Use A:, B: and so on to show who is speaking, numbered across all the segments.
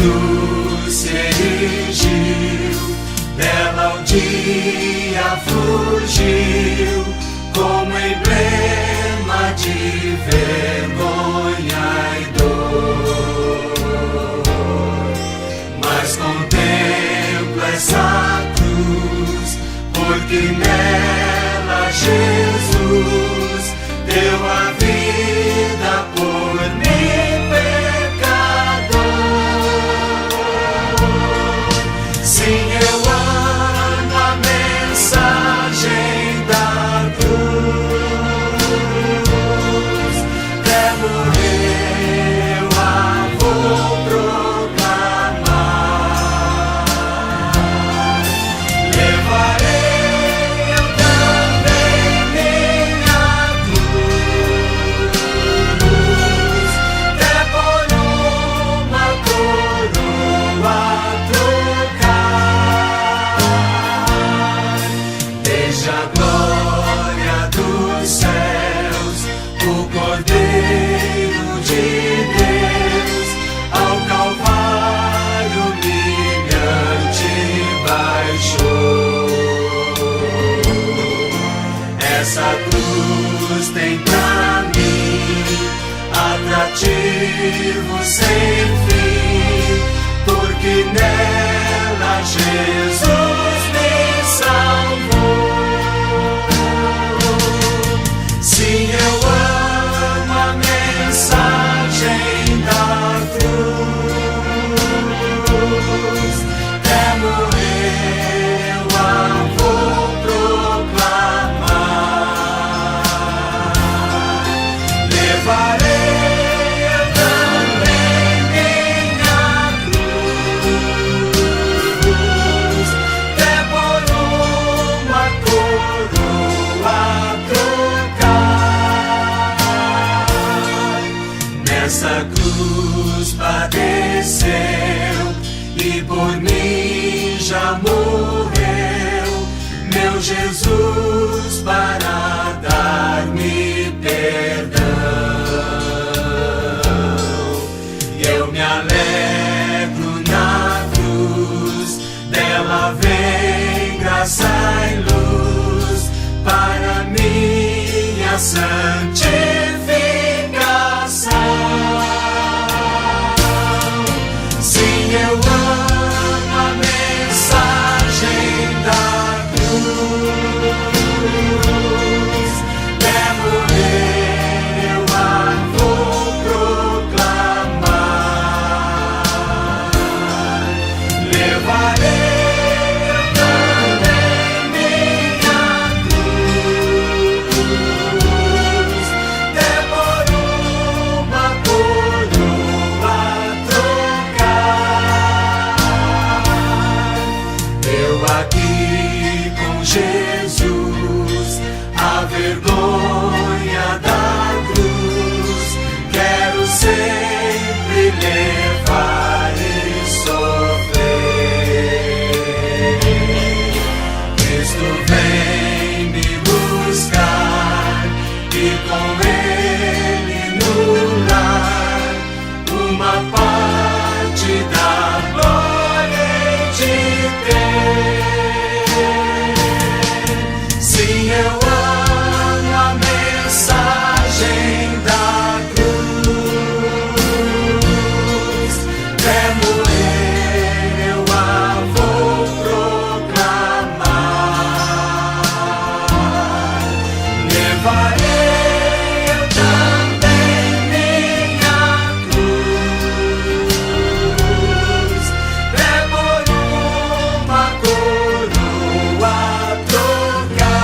A: cruz se erigiu, dela um dia fugiu, como emblema de vergonha e dor. Mas contempla essa cruz, porque nela Jesus deu a vida por mim, pecador. Sim, eu amo a mensagem da cruz. Até morrer eu a vou proclamar. Levarei eu também minha cruz, até por uma coroa trocar. Desde a glória dos céus, o Cordeiro de Deus ao Calvário humilhante baixou. Essa cruz tem pra mim atrativo sem fim, porque nela Jesus me salvou. Sim, eu amo a mensagem da cruz. Até morrer eu a vou proclamar. Levarei eu também minha cruz, até por uma coroa trocar. Nessa cruz padeceu e por mim já morreu, meu Jesus, para dar-me perdão. E eu me alegro na cruz, dela vem graça e luz para minha santificação. Sim, eu amo a mensagem da cruz. Até morrer eu a vou proclamar. Levarei eu também minha cruz, até por uma coroa trocar. Eu aqui com Jesus, a vergonha da cruz, quero sempre levar e sofrer. Cristo vem me buscar e com Ele no lar uma parte da glória hei de ter. Sim, eu amo a mensagem da cruz. Até morrer eu a vou proclamar. Levarei eu também minha cruz, até por uma coroa trocar.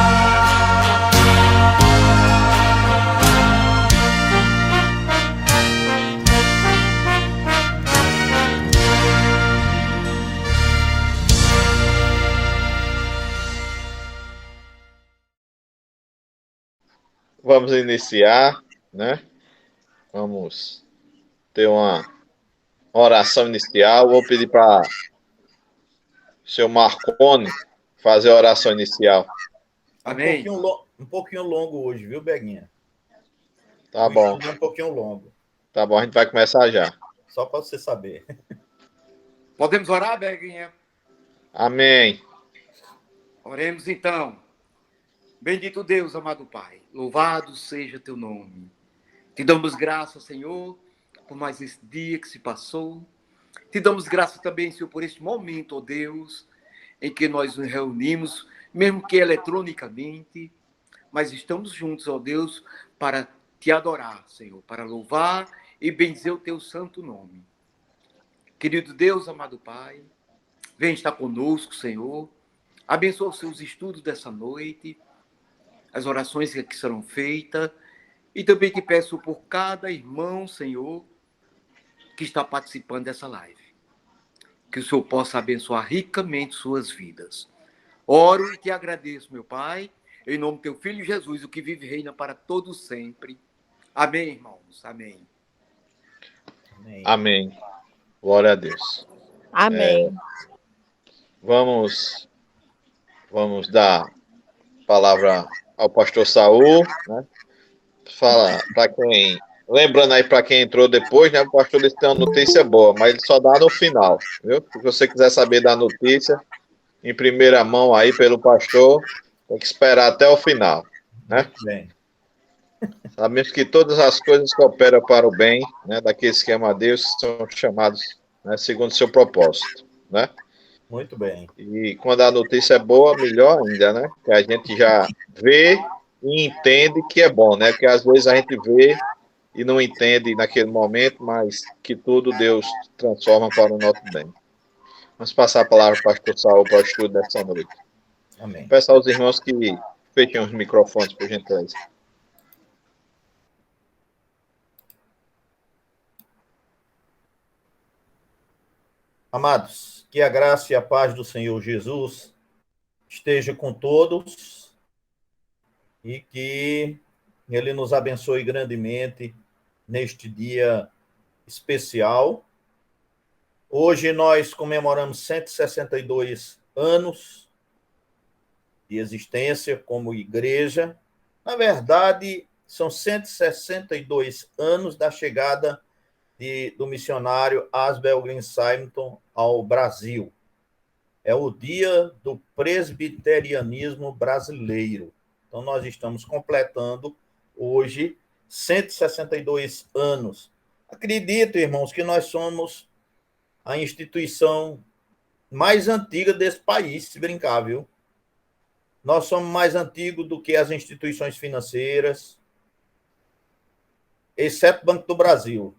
B: Vamos iniciar, né? Vamos ter uma oração inicial. Vou pedir para o seu Marcone fazer a oração inicial.
C: Amém.
D: Um pouquinho longo hoje, viu, Beguinha?
B: Tá bom.
D: Um pouquinho longo.
B: Tá bom, a gente vai começar já.
D: Só para você saber.
C: Podemos orar, Beguinha?
B: Amém.
C: Oremos então. Bendito Deus, amado Pai, louvado seja teu nome. Te damos graça, Senhor, por mais esse dia que se passou. Te damos graça também, Senhor, por este momento, ó Deus, em que nós nos reunimos, mesmo que eletronicamente, mas estamos juntos, ó Deus, para te adorar, Senhor, para louvar e bendizer o teu santo nome. Querido Deus, amado Pai, vem estar conosco, Senhor. Abençoa os seus estudos dessa noite, as orações que aqui serão feitas. E também te peço por cada irmão, Senhor, que está participando dessa live. Que o Senhor possa abençoar ricamente suas vidas. Oro e te agradeço, meu Pai, em nome do teu Filho Jesus, o que vive e reina para todos sempre. Amém, irmãos. Amém.
D: Amém.
B: Amém. Glória a Deus.
E: Amém.
B: Vamos dar palavra ao pastor Saul, né? Fala para quem, lembrando aí para quem entrou depois, né? O pastor disse que tem uma notícia boa, mas ele só dá no final, viu? Se você quiser saber da notícia em primeira mão aí pelo pastor, tem que esperar até o final, né?
D: Muito bem.
B: Sabemos que todas as coisas cooperam para o bem, né? Daqueles que amam a Deus, são chamados, né, segundo o seu propósito, né?
D: Muito bem.
B: E quando a notícia é boa, melhor ainda, né? Que a gente já vê e entende que é bom, né? Porque às vezes a gente vê e não entende naquele momento, mas que tudo Deus transforma para o nosso bem. Vamos passar a palavra para o pastor Saul para o estudo dessa noite.
D: Amém.
B: Peço aos irmãos que fechem os microfones, por gentileza.
D: Amados, que a graça e a paz do Senhor Jesus esteja com todos e que Ele nos abençoe grandemente neste dia especial. Hoje nós comemoramos 162 anos de existência como igreja. Na verdade, são 162 anos da chegada do missionário Asbel Green Simonton ao Brasil. É o dia do presbiterianismo brasileiro. Então, nós estamos completando hoje 162 anos. Acredito, irmãos, que nós somos a instituição mais antiga desse país, se brincar, viu? Nós somos mais antigos do que as instituições financeiras, exceto o Banco do Brasil.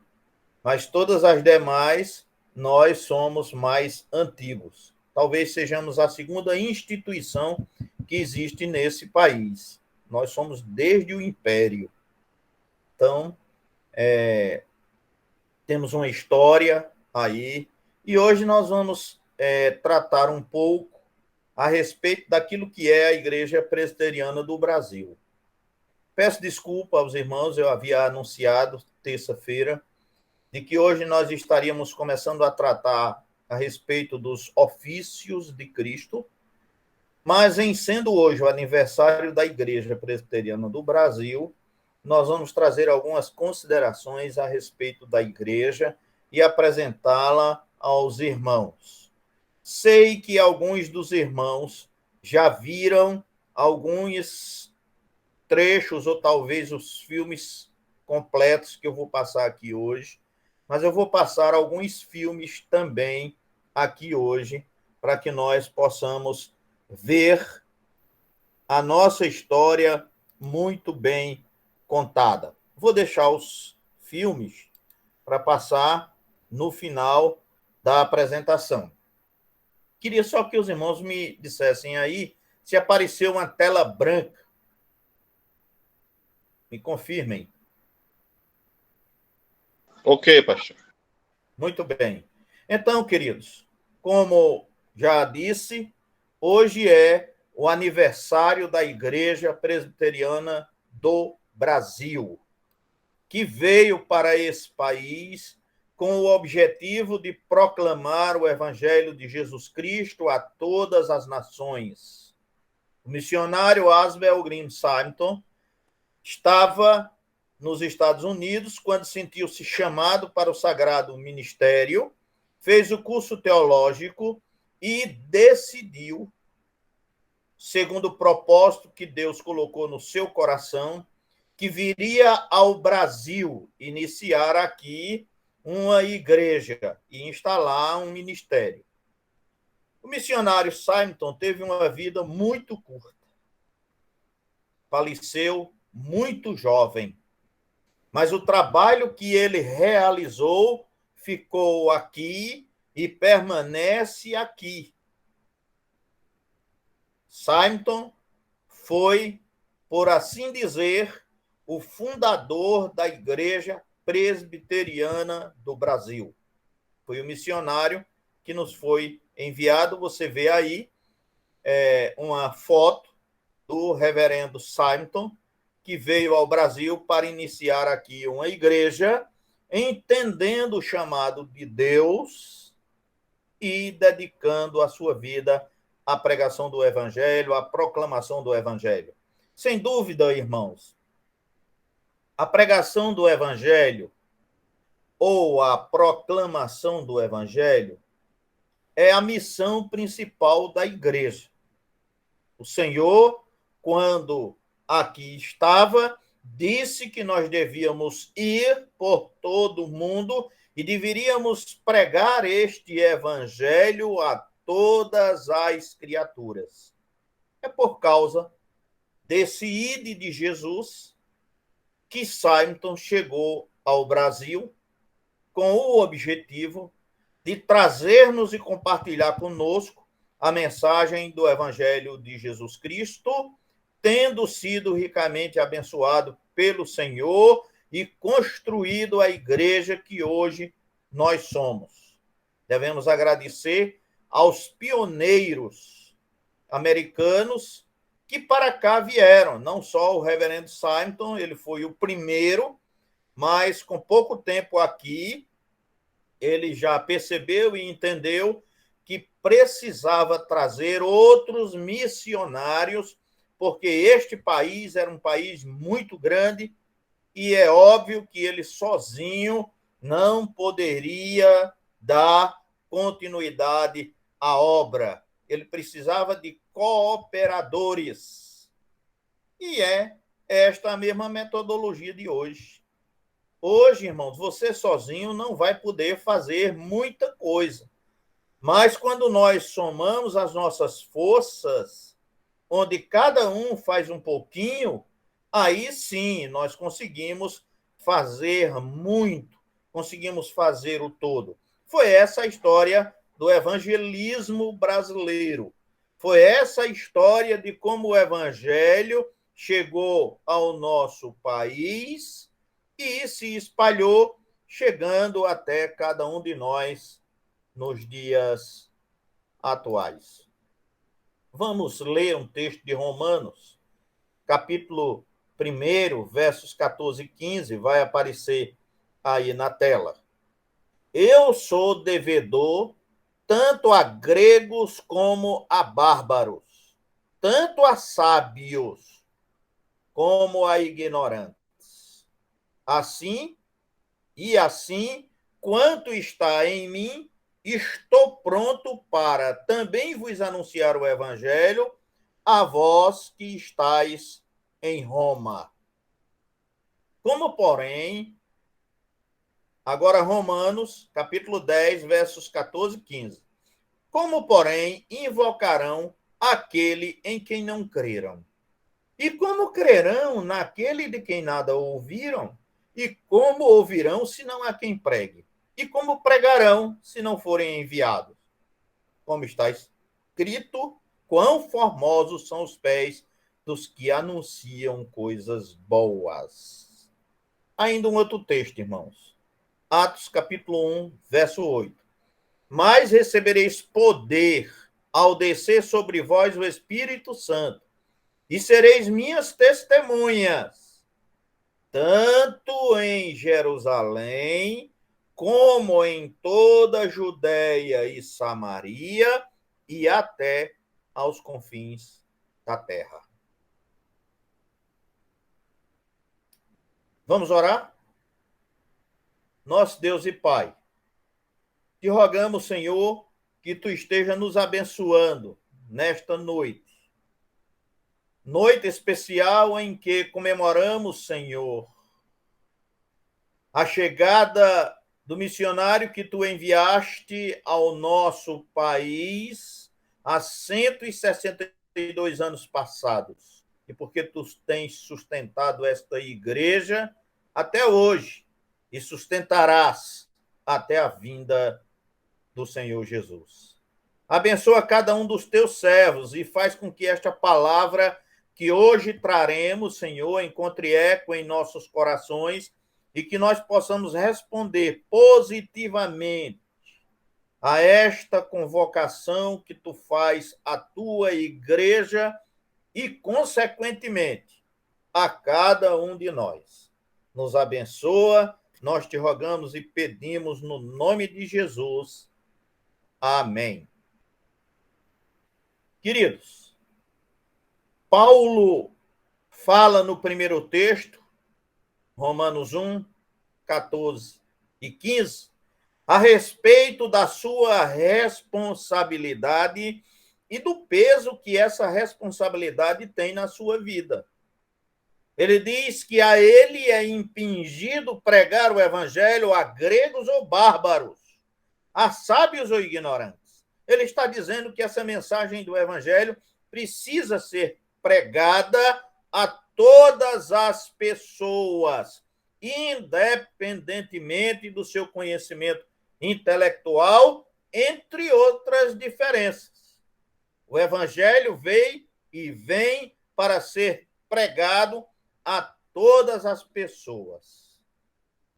D: Mas todas as demais, nós somos mais antigos. Talvez sejamos a segunda instituição que existe nesse país. Nós somos desde o Império. Então, temos uma história aí. E hoje nós vamos tratar um pouco a respeito daquilo que é a Igreja Presbiteriana do Brasil. Peço desculpa aos irmãos, eu havia anunciado terça-feira de que hoje nós estaríamos começando a tratar a respeito dos ofícios de Cristo, mas em sendo hoje o aniversário da Igreja Presbiteriana do Brasil, nós vamos trazer algumas considerações a respeito da igreja e apresentá-la aos irmãos. Sei que alguns dos irmãos já viram alguns trechos ou talvez os filmes completos que eu vou passar aqui hoje, mas eu vou passar alguns filmes também aqui hoje para que nós possamos ver a nossa história muito bem contada. Vou deixar os filmes para passar no final da apresentação. Queria só que os irmãos me dissessem aí se apareceu uma tela branca. Me confirmem.
B: Ok, pastor.
D: Muito bem. Então, queridos, como já disse, hoje é o aniversário da Igreja Presbiteriana do Brasil, que veio para esse país com o objetivo de proclamar o Evangelho de Jesus Cristo a todas as nações. O missionário Asbel Green Simonton estava nos Estados Unidos quando sentiu-se chamado para o sagrado ministério fez o curso teológico e decidiu, segundo o propósito que Deus colocou no seu coração, que viria ao Brasil iniciar aqui uma igreja e instalar um ministério. O missionário Simonton teve uma vida muito curta. Faleceu muito jovem. Mas o trabalho que ele realizou ficou aqui e permanece aqui. Simonton foi, por assim dizer, o fundador da Igreja Presbiteriana do Brasil. Foi o missionário que nos foi enviado. Você vê aí uma foto do reverendo Simonton, que veio ao Brasil para iniciar aqui uma igreja, entendendo o chamado de Deus e dedicando a sua vida à pregação do Evangelho, à proclamação do Evangelho. Sem dúvida, irmãos, a pregação do Evangelho ou a proclamação do Evangelho é a missão principal da igreja. O Senhor, quando aqui estava, disse que nós devíamos ir por todo o mundo e deveríamos pregar este evangelho a todas as criaturas. É por causa desse ide de Jesus que Simonton chegou ao Brasil com o objetivo de trazer-nos e compartilhar conosco a mensagem do Evangelho de Jesus Cristo, tendo sido ricamente abençoado pelo Senhor e construído a igreja que hoje nós somos. Devemos agradecer aos pioneiros americanos que para cá vieram, não só o reverendo Simonton, ele foi o primeiro, mas com pouco tempo aqui, ele já percebeu e entendeu que precisava trazer outros missionários, porque este país era um país muito grande e é óbvio que ele sozinho não poderia dar continuidade à obra. Ele precisava de cooperadores. E é esta a mesma metodologia de hoje. Hoje, irmãos, você sozinho não vai poder fazer muita coisa. Mas quando nós somamos as nossas forças, onde cada um faz um pouquinho, aí sim nós conseguimos fazer muito, conseguimos fazer o todo. Foi essa a história do evangelismo brasileiro. Foi essa a história de como o evangelho chegou ao nosso país e se espalhou, chegando até cada um de nós nos dias atuais. Vamos ler um texto de Romanos, capítulo 1, versos 14 e 15, vai aparecer aí na tela. Eu sou devedor tanto a gregos como a bárbaros, tanto a sábios como a ignorantes. Assim, quanto está em mim, estou pronto para também vos anunciar o evangelho, a vós que estáis em Roma. Como, porém, agora Romanos, capítulo 10, versos 14 e 15. Como, porém, invocarão aquele em quem não creram? E como crerão naquele de quem nada ouviram? E como ouvirão se não há quem pregue? E como pregarão se não forem enviados? Como está escrito, quão formosos são os pés dos que anunciam coisas boas. Ainda um outro texto, irmãos. Atos, capítulo 1, verso 8. Mas recebereis poder ao descer sobre vós o Espírito Santo, e sereis minhas testemunhas, tanto em Jerusalém, como em toda a Judéia e Samaria, e até aos confins da terra. Vamos orar? Nosso Deus e Pai, te rogamos, Senhor, que tu esteja nos abençoando nesta noite. Noite especial em que comemoramos, Senhor, a chegada do missionário que tu enviaste ao nosso país há 162 anos passados. E porque tu tens sustentado esta igreja até hoje e sustentarás até a vinda do Senhor Jesus. Abençoa cada um dos teus servos e faz com que esta palavra que hoje traremos, Senhor, encontre eco em nossos corações e que nós possamos responder positivamente a esta convocação que tu faz à tua igreja e, consequentemente, a cada um de nós. Nos abençoa, nós te rogamos e pedimos no nome de Jesus. Amém. Queridos, Paulo fala no primeiro texto, Romanos 1, 14 e 15, a respeito da sua responsabilidade e do peso que essa responsabilidade tem na sua vida. Ele diz que a ele é impingido pregar o evangelho a gregos ou bárbaros, a sábios ou ignorantes. Ele está dizendo que essa mensagem do evangelho precisa ser pregada a todas as pessoas, independentemente do seu conhecimento intelectual, entre outras diferenças. O evangelho veio e vem para ser pregado a todas as pessoas.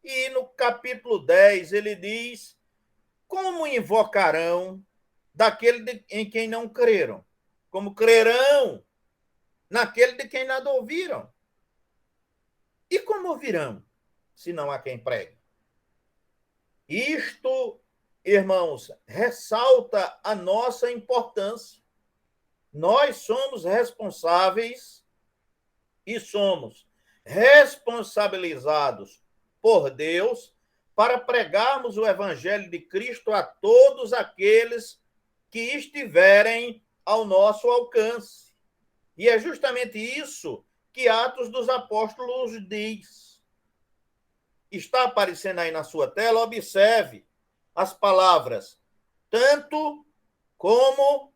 D: E no capítulo 10 ele diz: como invocarão daquele em quem não creram? Como crerão naquele de quem nada ouviram? E como ouvirão, se não há quem pregue? Isto, irmãos, ressalta a nossa importância. Nós somos responsáveis e somos responsabilizados por Deus para pregarmos o evangelho de Cristo a todos aqueles que estiverem ao nosso alcance. E é justamente isso que Atos dos Apóstolos diz. Está aparecendo aí na sua tela, observe as palavras tanto, como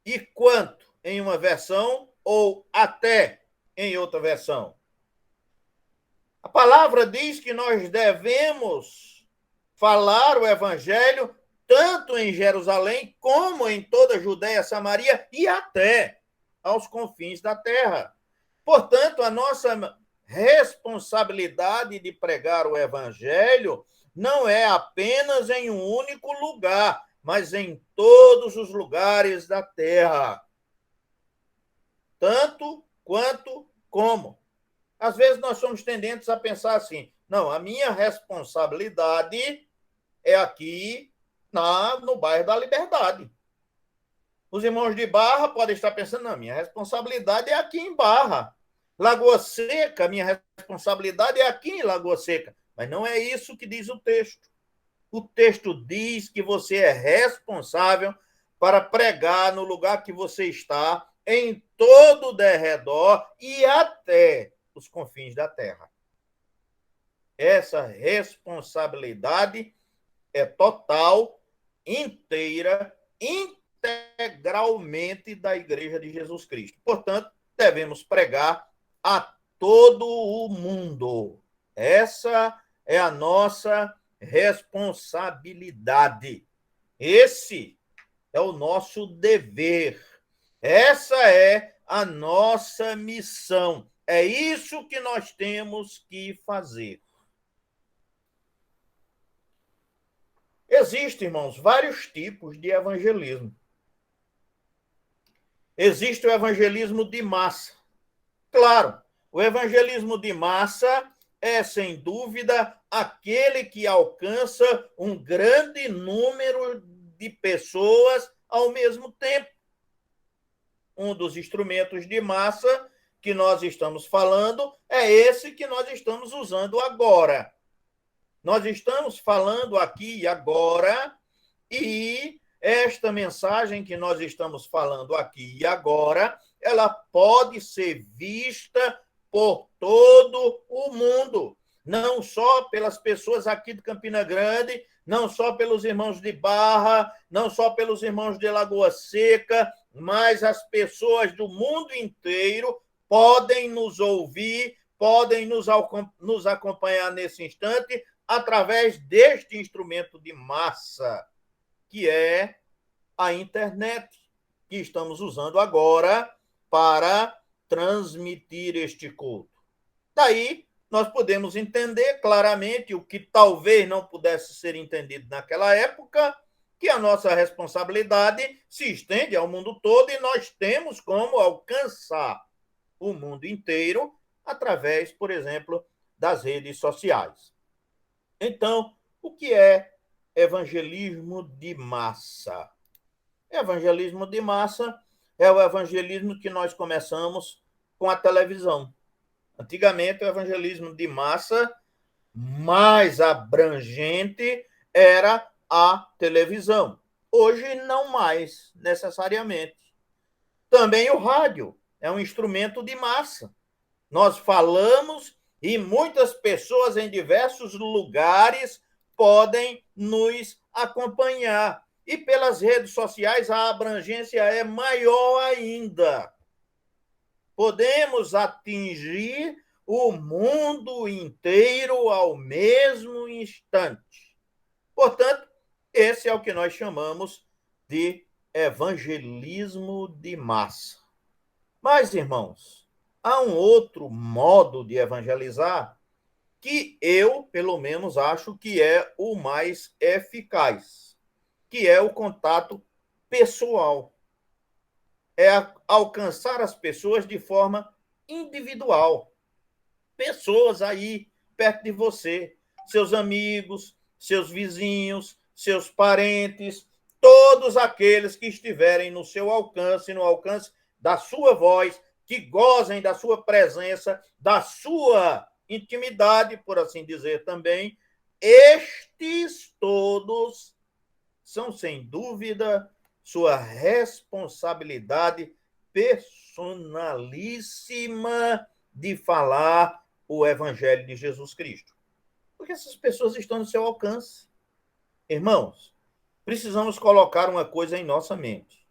D: e quanto em uma versão ou até em outra versão. A palavra diz que nós devemos falar o evangelho tanto em Jerusalém como em toda a Judéia, Samaria e até aos confins da terra. Portanto, a nossa responsabilidade de pregar o evangelho não é apenas em um único lugar, mas em todos os lugares da terra. Tanto quanto como. Às vezes nós somos tendentes a pensar assim: não, a minha responsabilidade é aqui no bairro da Liberdade. Os irmãos de Barra podem estar pensando: não, minha responsabilidade é aqui em Barra. Lagoa Seca, minha responsabilidade é aqui em Lagoa Seca. Mas não é isso que diz o texto. O texto diz que você é responsável para pregar no lugar que você está, em todo o derredor e até os confins da terra. Essa responsabilidade é total, inteira, integralmente da Igreja de Jesus Cristo. Portanto, devemos pregar a todo o mundo. Essa é a nossa responsabilidade. Esse é o nosso dever. Essa é a nossa missão. É isso que nós temos que fazer. Existem, irmãos, vários tipos de evangelismo. Existe o evangelismo de massa. Claro, o evangelismo de massa é, sem dúvida, aquele que alcança um grande número de pessoas ao mesmo tempo. Um dos instrumentos de massa que nós estamos falando é esse que nós estamos usando agora. Nós estamos falando aqui e agora, e esta mensagem que nós estamos falando aqui e agora, ela pode ser vista por todo o mundo, não só pelas pessoas aqui de Campina Grande, não só pelos irmãos de Barra, não só pelos irmãos de Lagoa Seca, mas as pessoas do mundo inteiro podem nos ouvir, podem nos acompanhar nesse instante através deste instrumento de massa, que é a internet, que estamos usando agora para transmitir este culto. Daí, nós podemos entender claramente o que talvez não pudesse ser entendido naquela época, que a nossa responsabilidade se estende ao mundo todo e nós temos como alcançar o mundo inteiro através, por exemplo, das redes sociais. Então, o que é evangelismo de massa? Evangelismo de massa é o evangelismo que nós começamos com a televisão. Antigamente, o evangelismo de massa mais abrangente era a televisão. Hoje, não mais necessariamente. Também o rádio é um instrumento de massa. Nós falamos e muitas pessoas em diversos lugares podem nos acompanhar. E pelas redes sociais a abrangência é maior ainda. Podemos atingir o mundo inteiro ao mesmo instante. Portanto, esse é o que nós chamamos de evangelismo de massa. Mas, irmãos, há um outro modo de evangelizar que eu, pelo menos, acho que é o mais eficaz, que é o contato pessoal. É alcançar as pessoas de forma individual. Pessoas aí perto de você, seus amigos, seus vizinhos, seus parentes, todos aqueles que estiverem no seu alcance, no alcance da sua voz, que gozem da sua presença, da sua intimidade, por assim dizer também, estes todos são, sem dúvida, sua responsabilidade personalíssima de falar o Evangelho de Jesus Cristo. Porque essas pessoas estão no seu alcance. Irmãos, precisamos colocar uma coisa em nossa mente.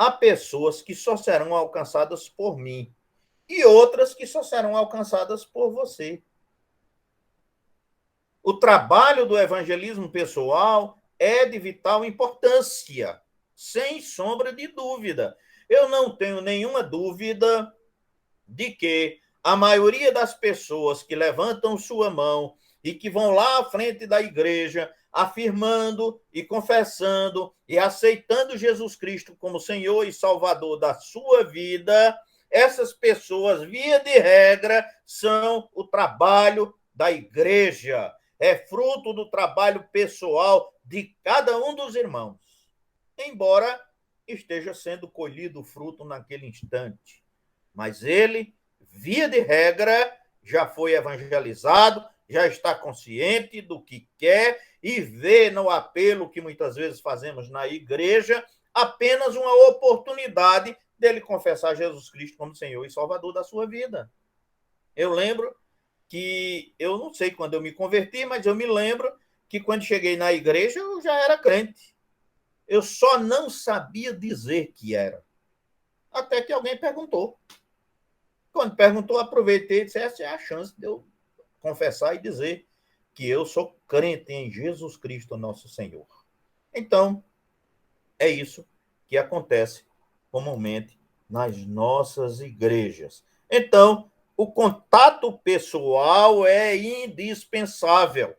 D: Há pessoas que só serão alcançadas por mim e outras que só serão alcançadas por você. O trabalho do evangelismo pessoal é de vital importância, sem sombra de dúvida. Eu não tenho nenhuma dúvida de que a maioria das pessoas que levantam sua mão e que vão lá à frente da igreja afirmando e confessando e aceitando Jesus Cristo como Senhor e Salvador da sua vida, essas pessoas, via de regra, são o trabalho da igreja. É fruto do trabalho pessoal de cada um dos irmãos, embora esteja sendo colhido o fruto naquele instante. Mas ele, via de regra, já foi evangelizado, já está consciente do que quer e vê no apelo que muitas vezes fazemos na igreja apenas uma oportunidade dele confessar Jesus Cristo como Senhor e Salvador da sua vida. Eu lembro que, eu não sei quando eu me converti, mas eu me lembro que quando cheguei na igreja eu já era crente. Eu só não sabia dizer que era. Até que alguém perguntou. Quando perguntou, aproveitei e disse, essa é a chance de eu confessar e dizer que eu sou crente em Jesus Cristo, nosso Senhor. Então, é isso que acontece comumente nas nossas igrejas. Então, o contato pessoal é indispensável.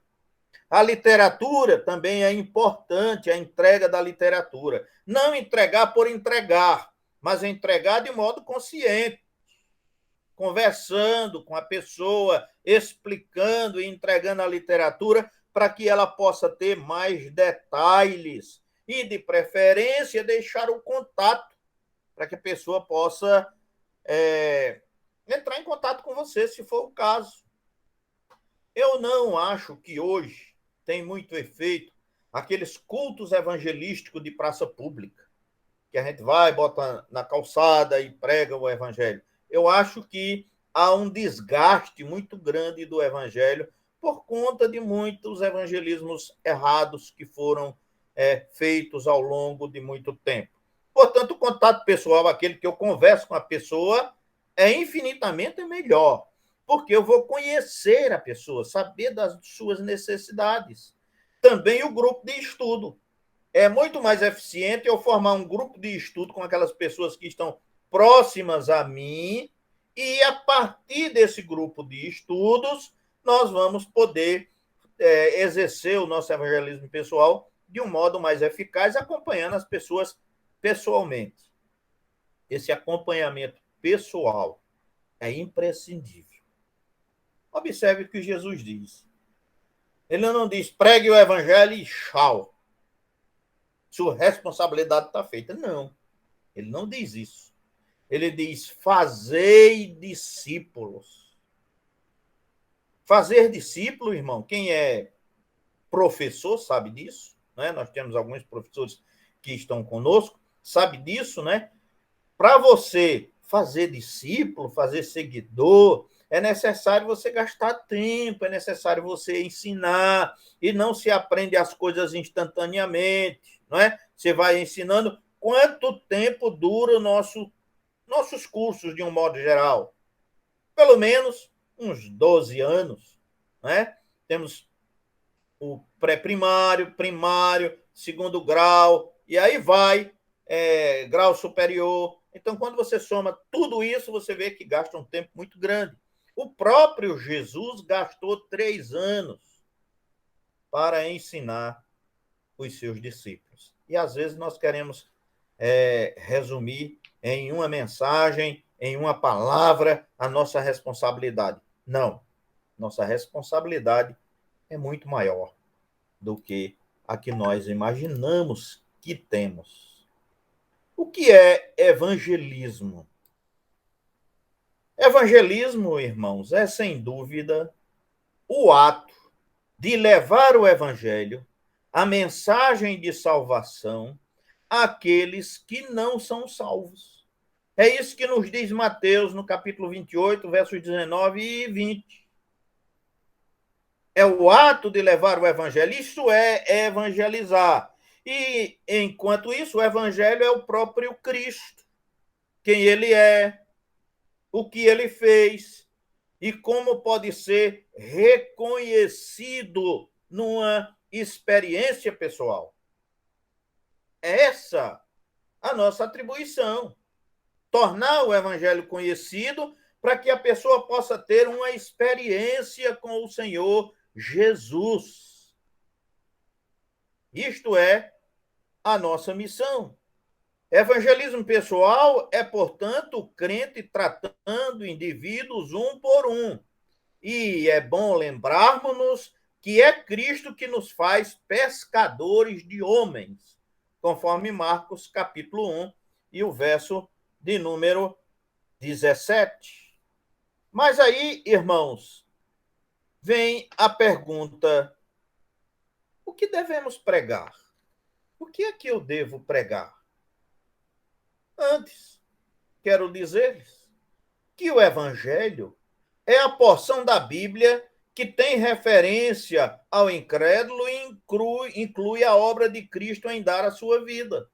D: A literatura também é importante, a entrega da literatura. Não entregar por entregar, mas entregar de modo consciente, conversando com a pessoa, explicando e entregando a literatura para que ela possa ter mais detalhes e, de preferência, deixar o contato para que a pessoa possa entrar em contato com você, se for o caso. Eu não acho que hoje tem muito efeito aqueles cultos evangelísticos de praça pública, que a gente vai, bota na calçada e prega o evangelho. Eu acho que há um desgaste muito grande do evangelho por conta de muitos evangelismos errados que foram feitos ao longo de muito tempo. Portanto, o contato pessoal, aquele que eu converso com a pessoa, é infinitamente melhor, porque eu vou conhecer a pessoa, saber das suas necessidades. Também o grupo de estudo. É muito mais eficiente eu formar um grupo de estudo com aquelas pessoas que estão próximas a mim, e a partir desse grupo de estudos, nós vamos poder exercer o nosso evangelismo pessoal de um modo mais eficaz, acompanhando as pessoas pessoalmente. Esse acompanhamento pessoal é imprescindível. Observe o que Jesus diz. Ele não diz, pregue o evangelho e tchau. Sua responsabilidade está feita. Não, ele não diz isso. Ele diz, fazei discípulos. Fazer discípulo, irmão, quem é professor sabe disso, né? Nós temos alguns professores que estão conosco, sabe disso, né? Para você fazer discípulo, fazer seguidor, é necessário você gastar tempo, é necessário você ensinar, e não se aprende as coisas instantaneamente, não é? Você vai ensinando. Quanto tempo dura nossos cursos, de um modo geral? Pelo menos uns 12 anos, né? Temos o pré-primário, primário, segundo grau, e aí vai, grau superior. Então, quando você soma tudo isso, você vê que gasta um tempo muito grande. O próprio Jesus gastou 3 anos para ensinar os seus discípulos. E, às vezes, nós queremos resumir em uma mensagem, em uma palavra, a nossa responsabilidade. Não. Nossa responsabilidade é muito maior do que a que nós imaginamos que temos. O que é evangelismo? Evangelismo, irmãos, é sem dúvida o ato de levar o evangelho, a mensagem de salvação, àqueles que não são salvos. É isso que nos diz Mateus, no capítulo 28, versos 19 e 20. É o ato de levar o evangelho, isso é evangelizar. E, enquanto isso, o evangelho é o próprio Cristo, quem ele é, o que ele fez e como pode ser reconhecido numa experiência pessoal. Essa a nossa atribuição. Tornar o evangelho conhecido para que a pessoa possa ter uma experiência com o Senhor Jesus. Isto é a nossa missão. Evangelismo pessoal é, portanto, o crente tratando indivíduos um por um. E é bom lembrarmos-nos que é Cristo que nos faz pescadores de homens, conforme Marcos, capítulo 1, e o verso de número 17. Mas aí, irmãos, vem a pergunta: o que devemos pregar? O que é que eu devo pregar? Antes, quero dizer-lhes que o Evangelho é a porção da Bíblia que tem referência ao incrédulo e inclui a obra de Cristo em dar a sua vida.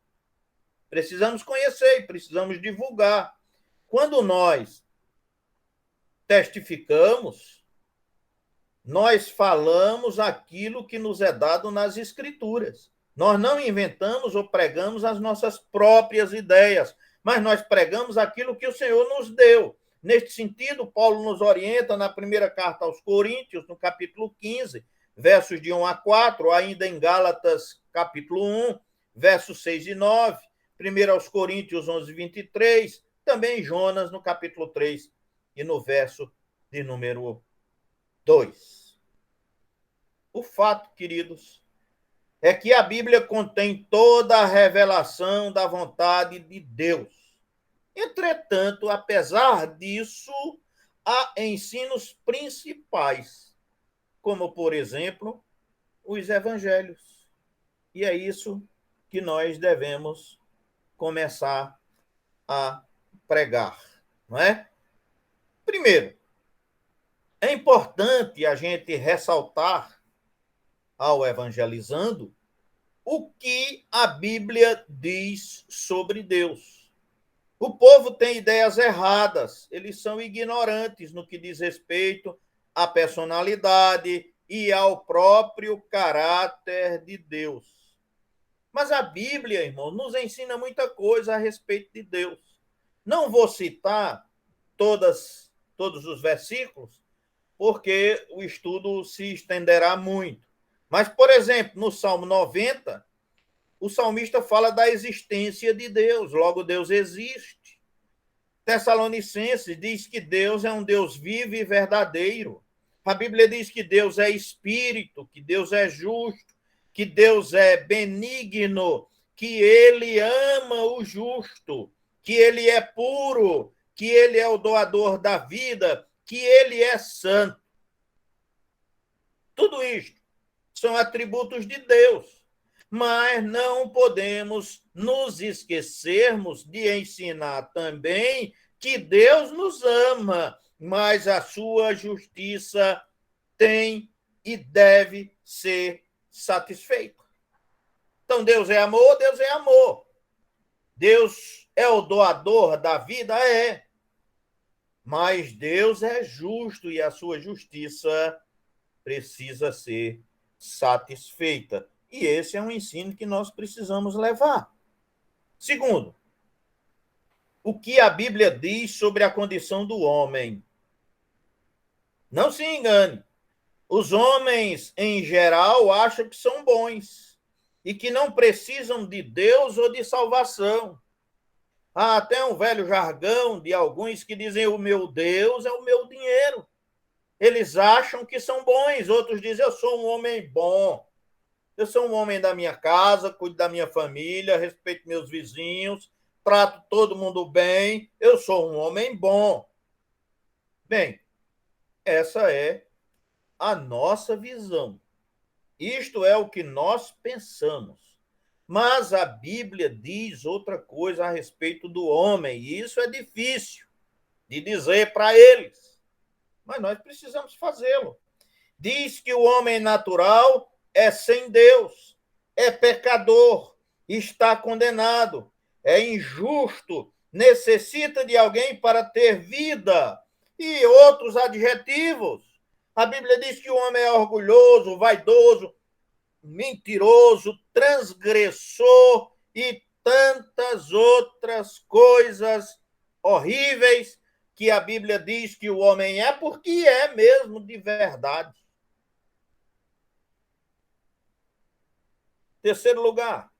D: Precisamos conhecer e precisamos divulgar. Quando nós testificamos, nós falamos aquilo que nos é dado nas Escrituras. Nós não inventamos ou pregamos as nossas próprias ideias, mas nós pregamos aquilo que o Senhor nos deu. Neste sentido, Paulo nos orienta na primeira carta aos Coríntios, no capítulo 15, versos de 1 a 4, ainda em Gálatas, capítulo 1, versos 6 e 9, 1 aos Coríntios 11, 23, também Jonas, no capítulo 3 e no verso de número 2. O fato, queridos, é que a Bíblia contém toda a revelação da vontade de Deus. Entretanto, apesar disso, há ensinos principais, como, por exemplo, os evangelhos. E é isso que nós devemos começar a pregar, não é? Primeiro, é importante a gente ressaltar, ao evangelizando, o que a Bíblia diz sobre Deus. O povo tem ideias erradas, eles são ignorantes no que diz respeito à personalidade e ao próprio caráter de Deus. Mas a Bíblia, irmão, nos ensina muita coisa a respeito de Deus. Não vou citar todos os versículos, porque o estudo se estenderá muito. Mas, por exemplo, no Salmo 90, o salmista fala da existência de Deus, logo Deus existe. Tessalonicenses diz que Deus é um Deus vivo e verdadeiro. A Bíblia diz que Deus é espírito, que Deus é justo, que Deus é benigno, que ele ama o justo, que ele é puro, que ele é o doador da vida, que ele é santo. Tudo isto são atributos de Deus. Mas não podemos nos esquecermos de ensinar também que Deus nos ama, mas a sua justiça tem e deve ser satisfeita. Então, Deus é amor, Deus é amor. Deus é o doador da vida, é. Mas Deus é justo e a sua justiça precisa ser satisfeita. E esse é um ensino que nós precisamos levar. Segundo, o que a Bíblia diz sobre a condição do homem. Não se engane. Os homens, em geral, acham que são bons e que não precisam de Deus ou de salvação. Há até um velho jargão de alguns que dizem: o meu Deus é o meu dinheiro. Eles acham que são bons. Outros dizem: eu sou um homem bom. Eu sou um homem da minha casa, cuido da minha família, respeito meus vizinhos, trato todo mundo bem, eu sou um homem bom. Bem, essa é a nossa visão. Isto é o que nós pensamos. Mas a Bíblia diz outra coisa a respeito do homem, e isso é difícil de dizer para eles. Mas nós precisamos fazê-lo. Diz que o homem natural é sem Deus, é pecador, está condenado, é injusto, necessita de alguém para ter vida e outros adjetivos. A Bíblia diz que o homem é orgulhoso, vaidoso, mentiroso, transgressor e tantas outras coisas horríveis que a Bíblia diz que o homem é, porque é mesmo de verdade. Terceiro lugar,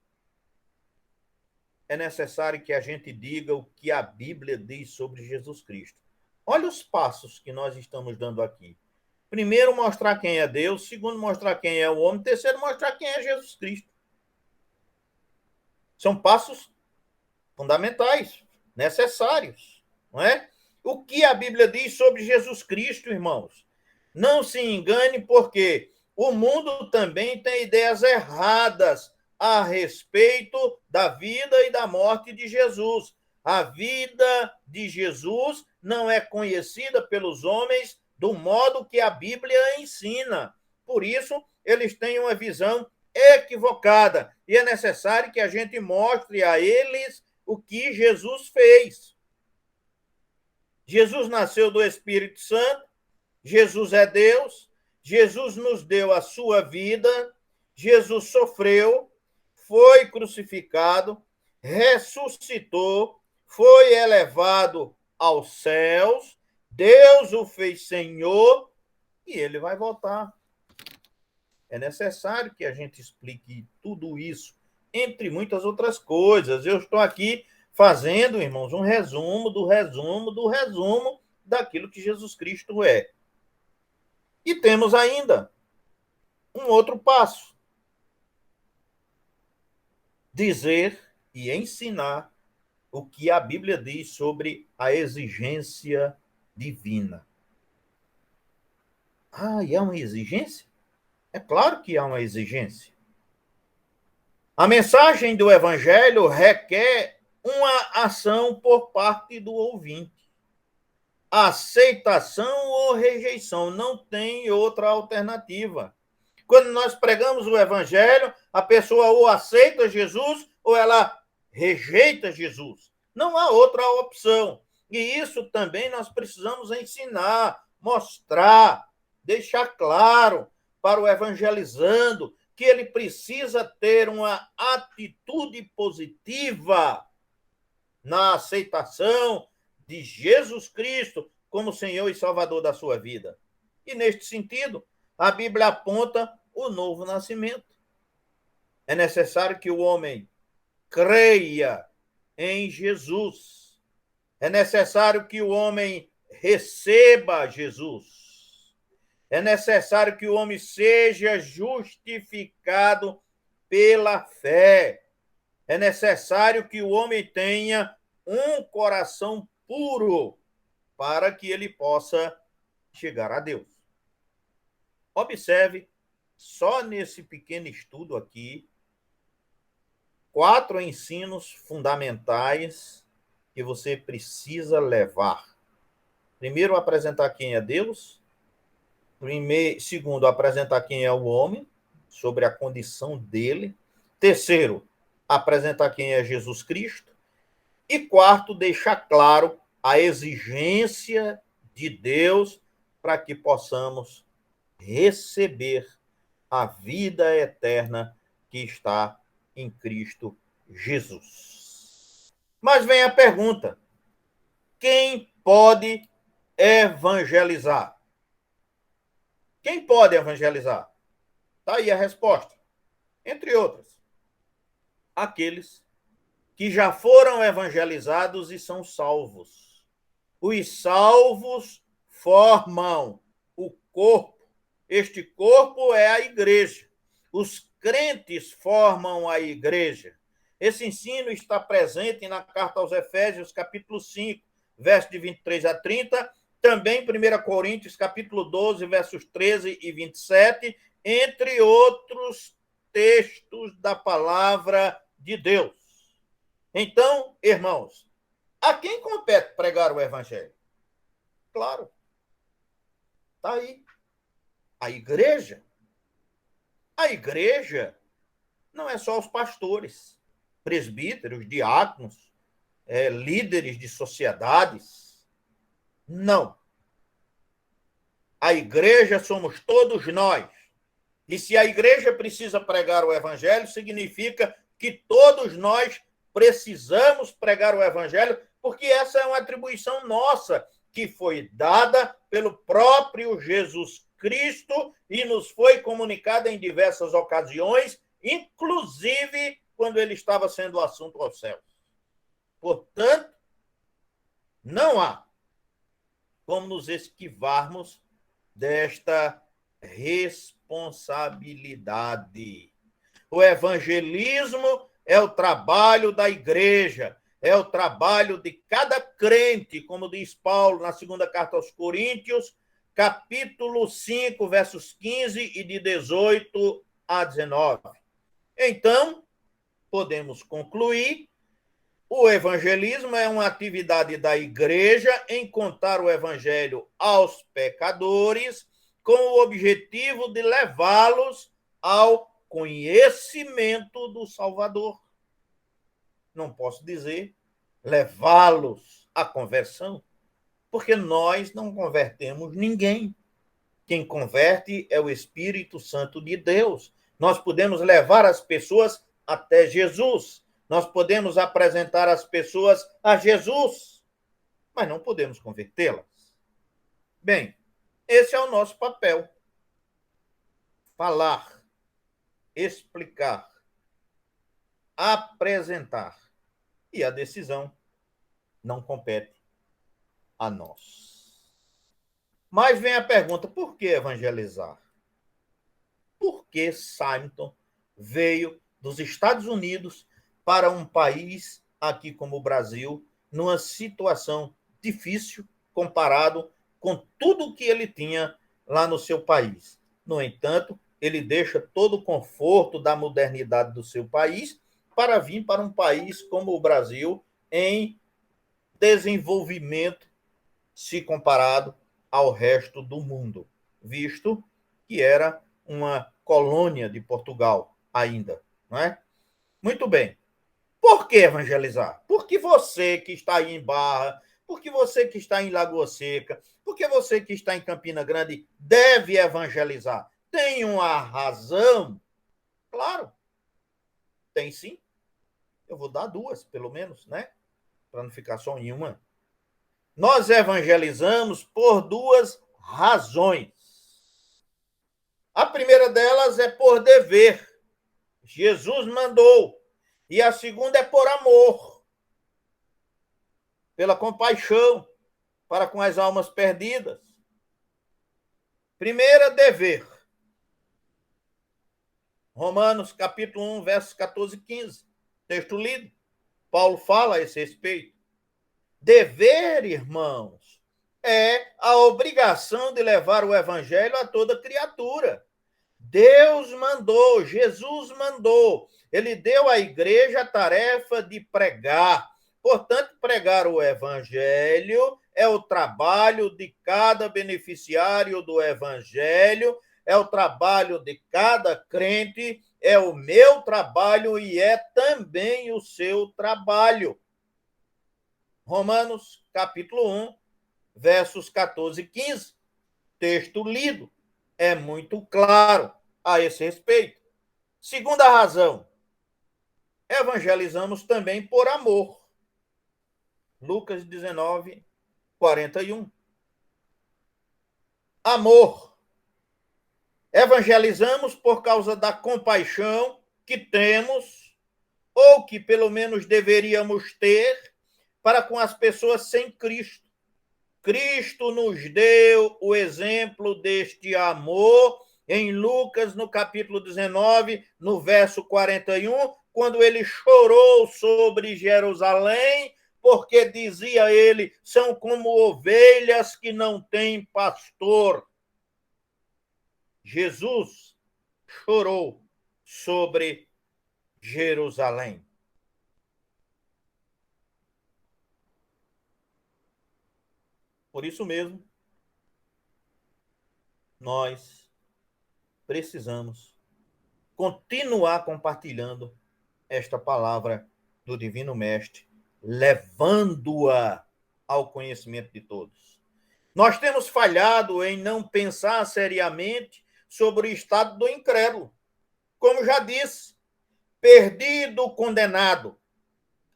D: é necessário que a gente diga o que a Bíblia diz sobre Jesus Cristo. Olha os passos que nós estamos dando aqui. Primeiro, mostrar quem é Deus. Segundo, mostrar quem é o homem. Terceiro, mostrar quem é Jesus Cristo. São passos fundamentais, necessários, não é? O que a Bíblia diz sobre Jesus Cristo, irmãos? Não se engane, porque o mundo também tem ideias erradas a respeito da vida e da morte de Jesus. A vida de Jesus não é conhecida pelos homens do modo que a Bíblia ensina. Por isso, eles têm uma visão equivocada. E é necessário que a gente mostre a eles o que Jesus fez. Jesus nasceu do Espírito Santo, Jesus é Deus, Jesus nos deu a sua vida, Jesus sofreu, foi crucificado, ressuscitou, foi elevado aos céus, Deus o fez Senhor e ele vai voltar. É necessário que a gente explique tudo isso, entre muitas outras coisas. Eu estou aqui fazendo, irmãos, um resumo do resumo do resumo daquilo que Jesus Cristo é. E temos ainda um outro passo. Dizer e ensinar o que a Bíblia diz sobre a exigência divina. Ah, e é uma exigência? É claro que há uma exigência. A mensagem do evangelho requer uma ação por parte do ouvinte. Aceitação ou rejeição, não tem outra alternativa. Quando nós pregamos o evangelho, a pessoa ou aceita Jesus ou ela rejeita Jesus. Não há outra opção. E isso também nós precisamos ensinar, mostrar, deixar claro para o evangelizando que ele precisa ter uma atitude positiva na aceitação de Jesus Cristo como Senhor e Salvador da sua vida. E neste sentido, a Bíblia aponta o novo nascimento. É necessário que o homem creia em Jesus. É necessário que o homem receba Jesus. É necessário que o homem seja justificado pela fé. É necessário que o homem tenha um coração puro para que ele possa chegar a Deus. Observe, só nesse pequeno estudo aqui, 4 ensinos fundamentais que você precisa levar. Primeiro, apresentar quem é Deus. Segundo, apresentar quem é o homem, sobre a condição dele. Terceiro, apresentar quem é Jesus Cristo. E quarto, deixar claro a exigência de Deus para que possamos receber a vida eterna que está em Cristo Jesus. Mas vem a pergunta: quem pode evangelizar? Quem pode evangelizar? Está aí a resposta. Entre outras, aqueles que já foram evangelizados e são salvos. Os salvos formam o corpo. Este corpo é a igreja. Os crentes formam a igreja. Esse ensino está presente na carta aos Efésios, capítulo 5, versos de 23 a 30, também 1 Coríntios, capítulo 12, versos 13 e 27, entre outros textos da palavra de Deus. Então, irmãos, a quem compete pregar o evangelho? Claro, está aí. A igreja. A igreja não é só os pastores, presbíteros, diáconos, líderes de sociedades. Não. A igreja somos todos nós. E se a igreja precisa pregar o evangelho, significa que todos nós precisamos pregar o evangelho, porque essa é uma atribuição nossa, que foi dada pelo próprio Jesus Cristo e nos foi comunicada em diversas ocasiões, inclusive quando ele estava sendo assunto aos céus. Portanto, não há como nos esquivarmos desta responsabilidade. O evangelismo é o trabalho da igreja, é o trabalho de cada crente, como diz Paulo na segunda carta aos Coríntios, capítulo 5, versos 15 e de 18 a 19. Então, podemos concluir: o evangelismo é uma atividade da igreja em contar o evangelho aos pecadores, com o objetivo de levá-los ao conhecimento do Salvador. Não posso dizer levá-los à conversão, porque nós não convertemos ninguém. Quem converte é o Espírito Santo de Deus. Nós podemos levar as pessoas até Jesus. Nós podemos apresentar as pessoas a Jesus, mas não podemos convertê-las. Bem, esse é o nosso papel. Falar, explicar, apresentar. E a decisão não compete a nós. Mas vem a pergunta: por que evangelizar? Por que Simon veio dos Estados Unidos para um país aqui como o Brasil, numa situação difícil comparado com tudo que ele tinha lá no seu país? No entanto, ele deixa todo o conforto da modernidade do seu país para vir para um país como o Brasil em desenvolvimento se comparado ao resto do mundo, visto que era uma colônia de Portugal ainda, não é? Muito bem. Por que evangelizar? Porque você que está aí em Barra, porque você que está em Lagoa Seca, porque você que está em Campina Grande deve evangelizar. Tem uma razão? Claro, tem sim. Eu vou dar duas, pelo menos, né? Para não ficar só em uma. Nós evangelizamos por duas razões. A primeira delas é por dever. Jesus mandou. E a segunda é por amor, pela compaixão para com as almas perdidas. Primeira, dever. Romanos, capítulo 1, versos 14 e 15. Texto lido. Paulo fala a esse respeito. Dever, irmãos, é a obrigação de levar o evangelho a toda criatura. Deus mandou, Jesus mandou. Ele deu à igreja a tarefa de pregar. Portanto, pregar o evangelho é o trabalho de cada beneficiário do evangelho, é o trabalho de cada crente, é o meu trabalho e é também o seu trabalho. Romanos, capítulo 1, versos 14 e 15. Texto lido. É muito claro a esse respeito. Segunda razão, evangelizamos também por amor. Lucas 19, 41. Amor. Evangelizamos por causa da compaixão que temos, ou que pelo menos deveríamos ter, para com as pessoas sem Cristo. Cristo nos deu o exemplo deste amor em Lucas, no capítulo 19, no verso 41, quando ele chorou sobre Jerusalém, porque dizia ele, são como ovelhas que não têm pastor. Jesus chorou sobre Jerusalém. Por isso mesmo, nós precisamos continuar compartilhando esta palavra do Divino Mestre, levando-a ao conhecimento de todos. Nós temos falhado em não pensar seriamente sobre o estado do incrédulo. Como já disse, perdido, condenado.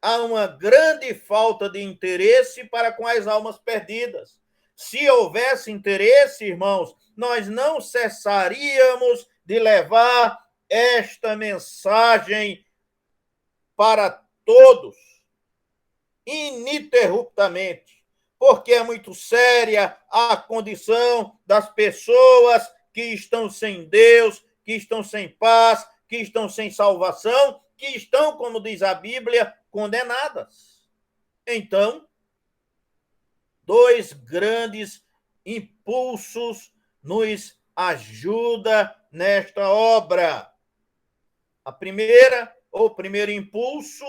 D: Há uma grande falta de interesse para com as almas perdidas. Se houvesse interesse, irmãos, nós não cessaríamos de levar esta mensagem para todos, ininterruptamente, porque é muito séria a condição das pessoas que estão sem Deus, que estão sem paz, que estão sem salvação, que estão, como diz a Bíblia, condenadas. Então, dois grandes impulsos nos ajuda nesta obra. A primeira, ou o primeiro impulso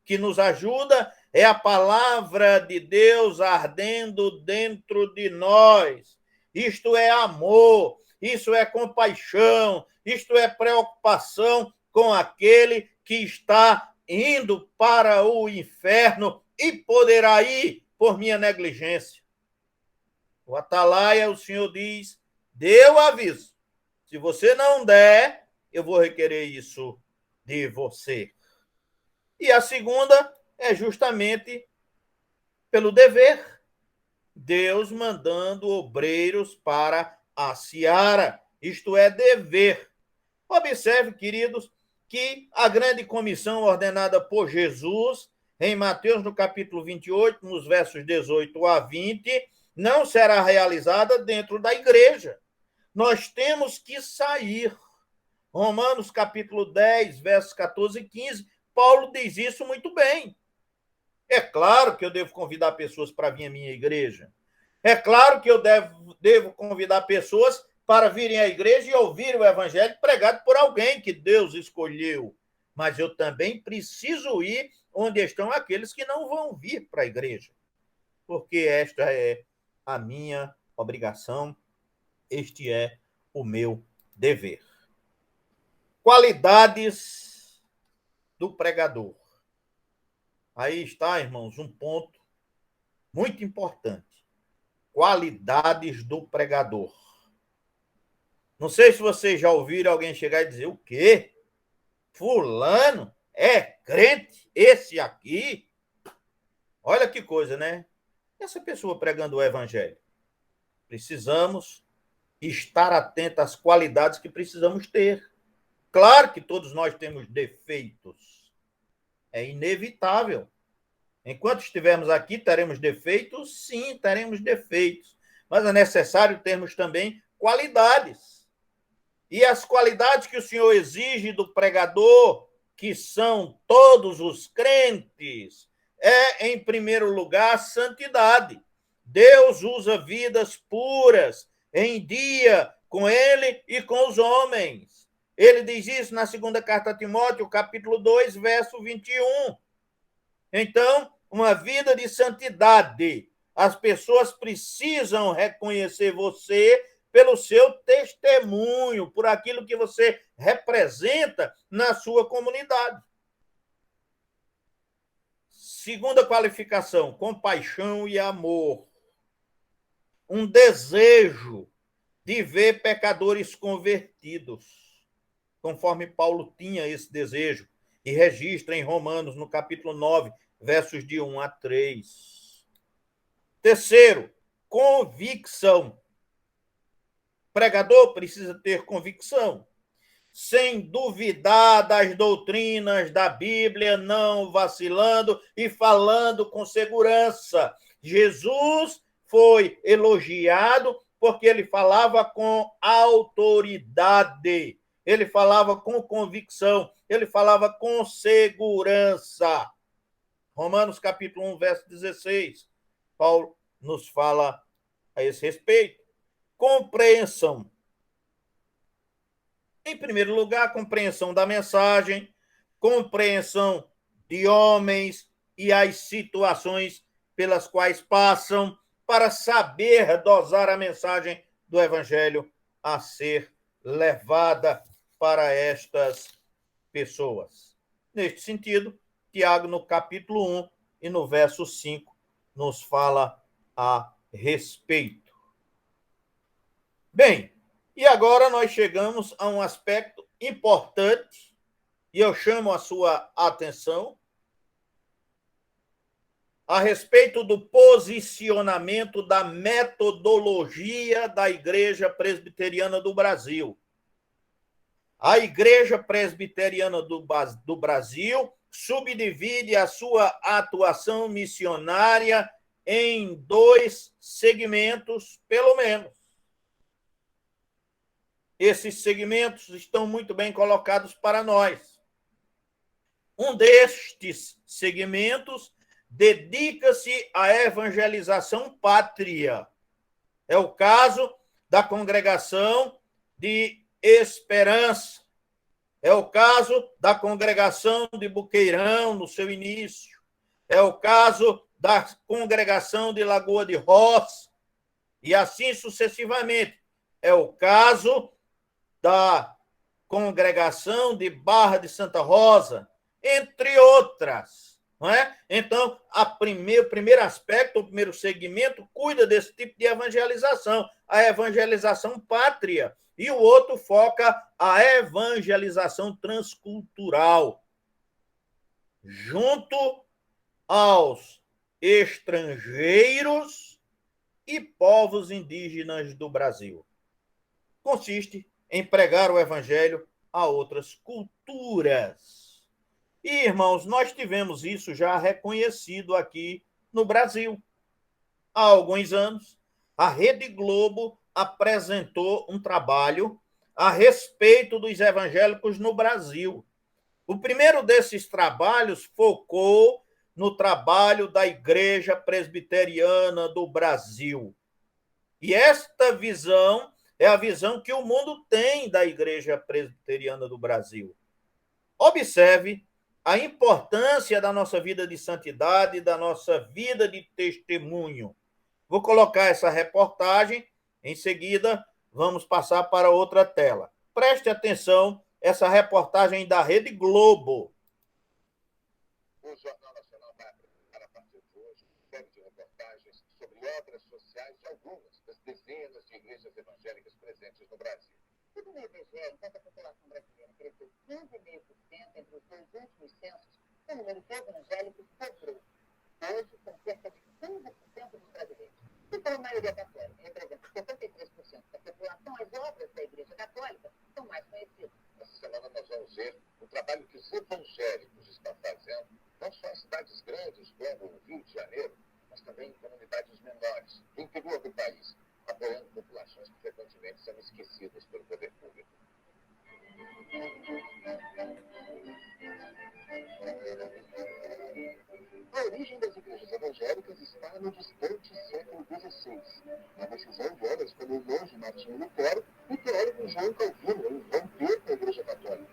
D: que nos ajuda é a palavra de Deus ardendo dentro de nós. Isto é amor, isso é compaixão, isto é preocupação com aquele que está indo para o inferno e poderá ir por minha negligência. O Atalaia, o Senhor diz, deu aviso. Se você não der, eu vou requerer isso de você. E a segunda é justamente pelo dever. Deus mandando obreiros para a seara. Isto é dever. Observe, queridos, que a grande comissão ordenada por Jesus, em Mateus, no capítulo 28, nos versos 18 a 20, não será realizada dentro da igreja. Nós temos que sair. Romanos, capítulo 10, versos 14 e 15, Paulo diz isso muito bem. É claro que eu devo convidar pessoas para vir à minha igreja. É claro que eu devo convidar pessoas para virem à igreja e ouvirem o evangelho pregado por alguém que Deus escolheu. Mas eu também preciso ir onde estão aqueles que não vão vir para a igreja, porque esta é a minha obrigação, este é o meu dever. Qualidades do pregador. Aí está, irmãos, um ponto muito importante. Qualidades do pregador. Não sei se vocês já ouviram alguém chegar e dizer: o quê? Fulano é crente? Esse aqui? Olha que coisa, né? Essa pessoa pregando o evangelho. Precisamos estar atentos às qualidades que precisamos ter. Claro que todos nós temos defeitos. É inevitável. Enquanto estivermos aqui, teremos defeitos? Sim, teremos defeitos. Mas é necessário termos também qualidades. E as qualidades que o Senhor exige do pregador, que são todos os crentes, é, em primeiro lugar, a santidade. Deus usa vidas puras em dia com ele e com os homens. Ele diz isso na segunda carta a Timóteo, capítulo 2, verso 21. Então, uma vida de santidade. As pessoas precisam reconhecer você pelo seu testemunho, por aquilo que você representa na sua comunidade. Segunda qualificação, compaixão e amor. Um desejo de ver pecadores convertidos, conforme Paulo tinha esse desejo, e registra em Romanos, no capítulo 9, versos de 1 a 3. Terceiro, convicção. O pregador precisa ter convicção, sem duvidar das doutrinas da Bíblia, não vacilando e falando com segurança. Jesus foi elogiado porque ele falava com autoridade, ele falava com convicção, ele falava com segurança. Romanos capítulo 1, verso 16, Paulo nos fala a esse respeito. Compreensão. Em primeiro lugar, compreensão da mensagem, compreensão de homens e as situações pelas quais passam, para saber dosar a mensagem do evangelho a ser levada para estas pessoas. Neste sentido, Tiago, no capítulo 1 e no verso 5, nos fala a respeito. Bem, e agora nós chegamos a um aspecto importante, e eu chamo a sua atenção, a respeito do posicionamento da metodologia da Igreja Presbiteriana do Brasil. A Igreja Presbiteriana do Brasil subdivide a sua atuação missionária em 2 segmentos, pelo menos. Esses segmentos estão muito bem colocados para nós. Um destes segmentos dedica-se à evangelização pátria. É o caso da Congregação de Esperança. É o caso da Congregação de Boqueirão, no seu início. É o caso da Congregação de Lagoa de Roça. E assim sucessivamente. É o caso da Congregação de Barra de Santa Rosa, entre outras. Não é? Então, o primeiro aspecto, o primeiro segmento, cuida desse tipo de evangelização, a evangelização pátria, e o outro foca a evangelização transcultural, junto aos estrangeiros e povos indígenas do Brasil. Consiste em pregar o evangelho a outras culturas. E, irmãos, nós tivemos isso já reconhecido aqui no Brasil. Há alguns anos, a Rede Globo apresentou um trabalho a respeito dos evangélicos no Brasil. O primeiro desses trabalhos focou no trabalho da Igreja Presbiteriana do Brasil. E esta visão é a visão que o mundo tem da Igreja Presbiteriana do Brasil. Observe a importância da nossa vida de santidade, da nossa vida de testemunho. Vou colocar essa reportagem, em seguida vamos passar para outra tela. Preste atenção, essa reportagem da Rede Globo.
E: O Jornal Nacional vai apresentar a partir de hoje uma série de reportagens sobre obras sociais de algumas das dezenas de igrejas evangélicas presentes no Brasil.
F: Segundo o IBGE, enquanto a população brasileira cresceu 15,5% entre os dois últimos censos, o número de evangélicos dobrou. Hoje, são cerca de 15% dos brasileiros. Então, a maioria católica representa 73% da população, as obras da Igreja Católica são mais conhecidas.
E: Essa semana nós vamos ver o trabalho que os evangélicos estão fazendo, não só em cidades grandes, como o Rio de Janeiro, mas também em comunidades menores, no interior do país, apoiando populações que frequentemente são esquecidas pelo poder público. A origem das igrejas evangélicas está no distante século XVI, na decisão de homens como o monge Martinho Lutero e o teólogo João Calvino em romper com a Igreja Católica.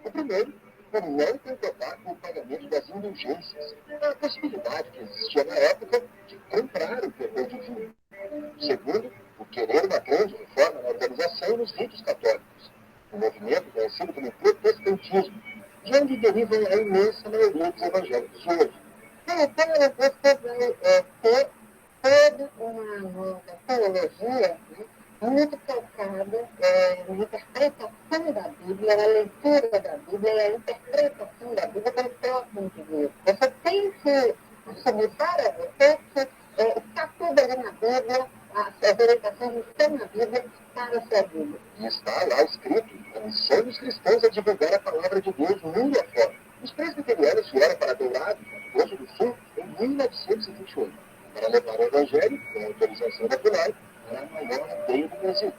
E: O primeiro, por não concordar com o pagamento das indulgências, a possibilidade que existia na época de comprar o perdão divino. O segundo, por querer uma grande reforma na organização nos ritos católicos, um movimento conhecido como protestantismo, de onde deriva a imensa maioria dos evangélicos de hoje.
F: Então, você vai ter toda uma teologia, né, muito focada na interpretação da Bíblia, na leitura da Bíblia, na interpretação da Bíblia pelo próprio indivíduo. Você tem que assumir para você que está tudo ali na Bíblia, as orientações estão na Bíblia para a sua vida.
E: E está lá escrito, a missão dos cristãos é divulgar a palavra de Deus mundo afora. Os presbiterianos vieram para Dourado, Mato Grosso do Sul, em 1928, para levar o evangelho, com autorização da FUNAI, para a maior aldeia do Brasil.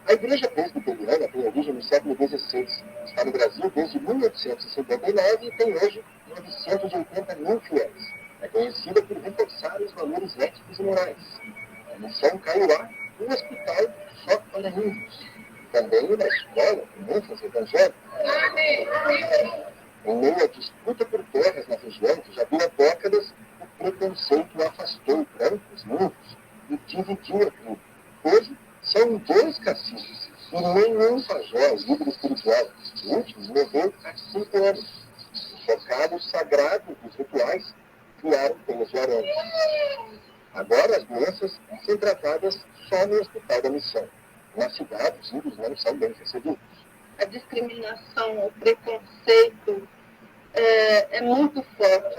E: A igreja presbiteriana tem origem no século XVI, está no Brasil desde 1859 e tem hoje 980 mil fiéis. É conhecida por reforçar os valores éticos e morais. A missão Kaiowá, um hospital só para índios. Também uma escola com muitas evangélicas. Em meio à disputa por terras na região, que já dura décadas, o preconceito afastou brancos, negros e dividiu a tribo. Hoje, são 2 caciques e nenhum pajé líder espiritual. O último morreu há 5 anos. Os focados sagrados dos rituais criaram pelos de aranha. Agora as doenças são tratadas só no Hospital da Missão. Na cidade, os índios não são bem recebidos.
F: A discriminação, o preconceito é muito forte.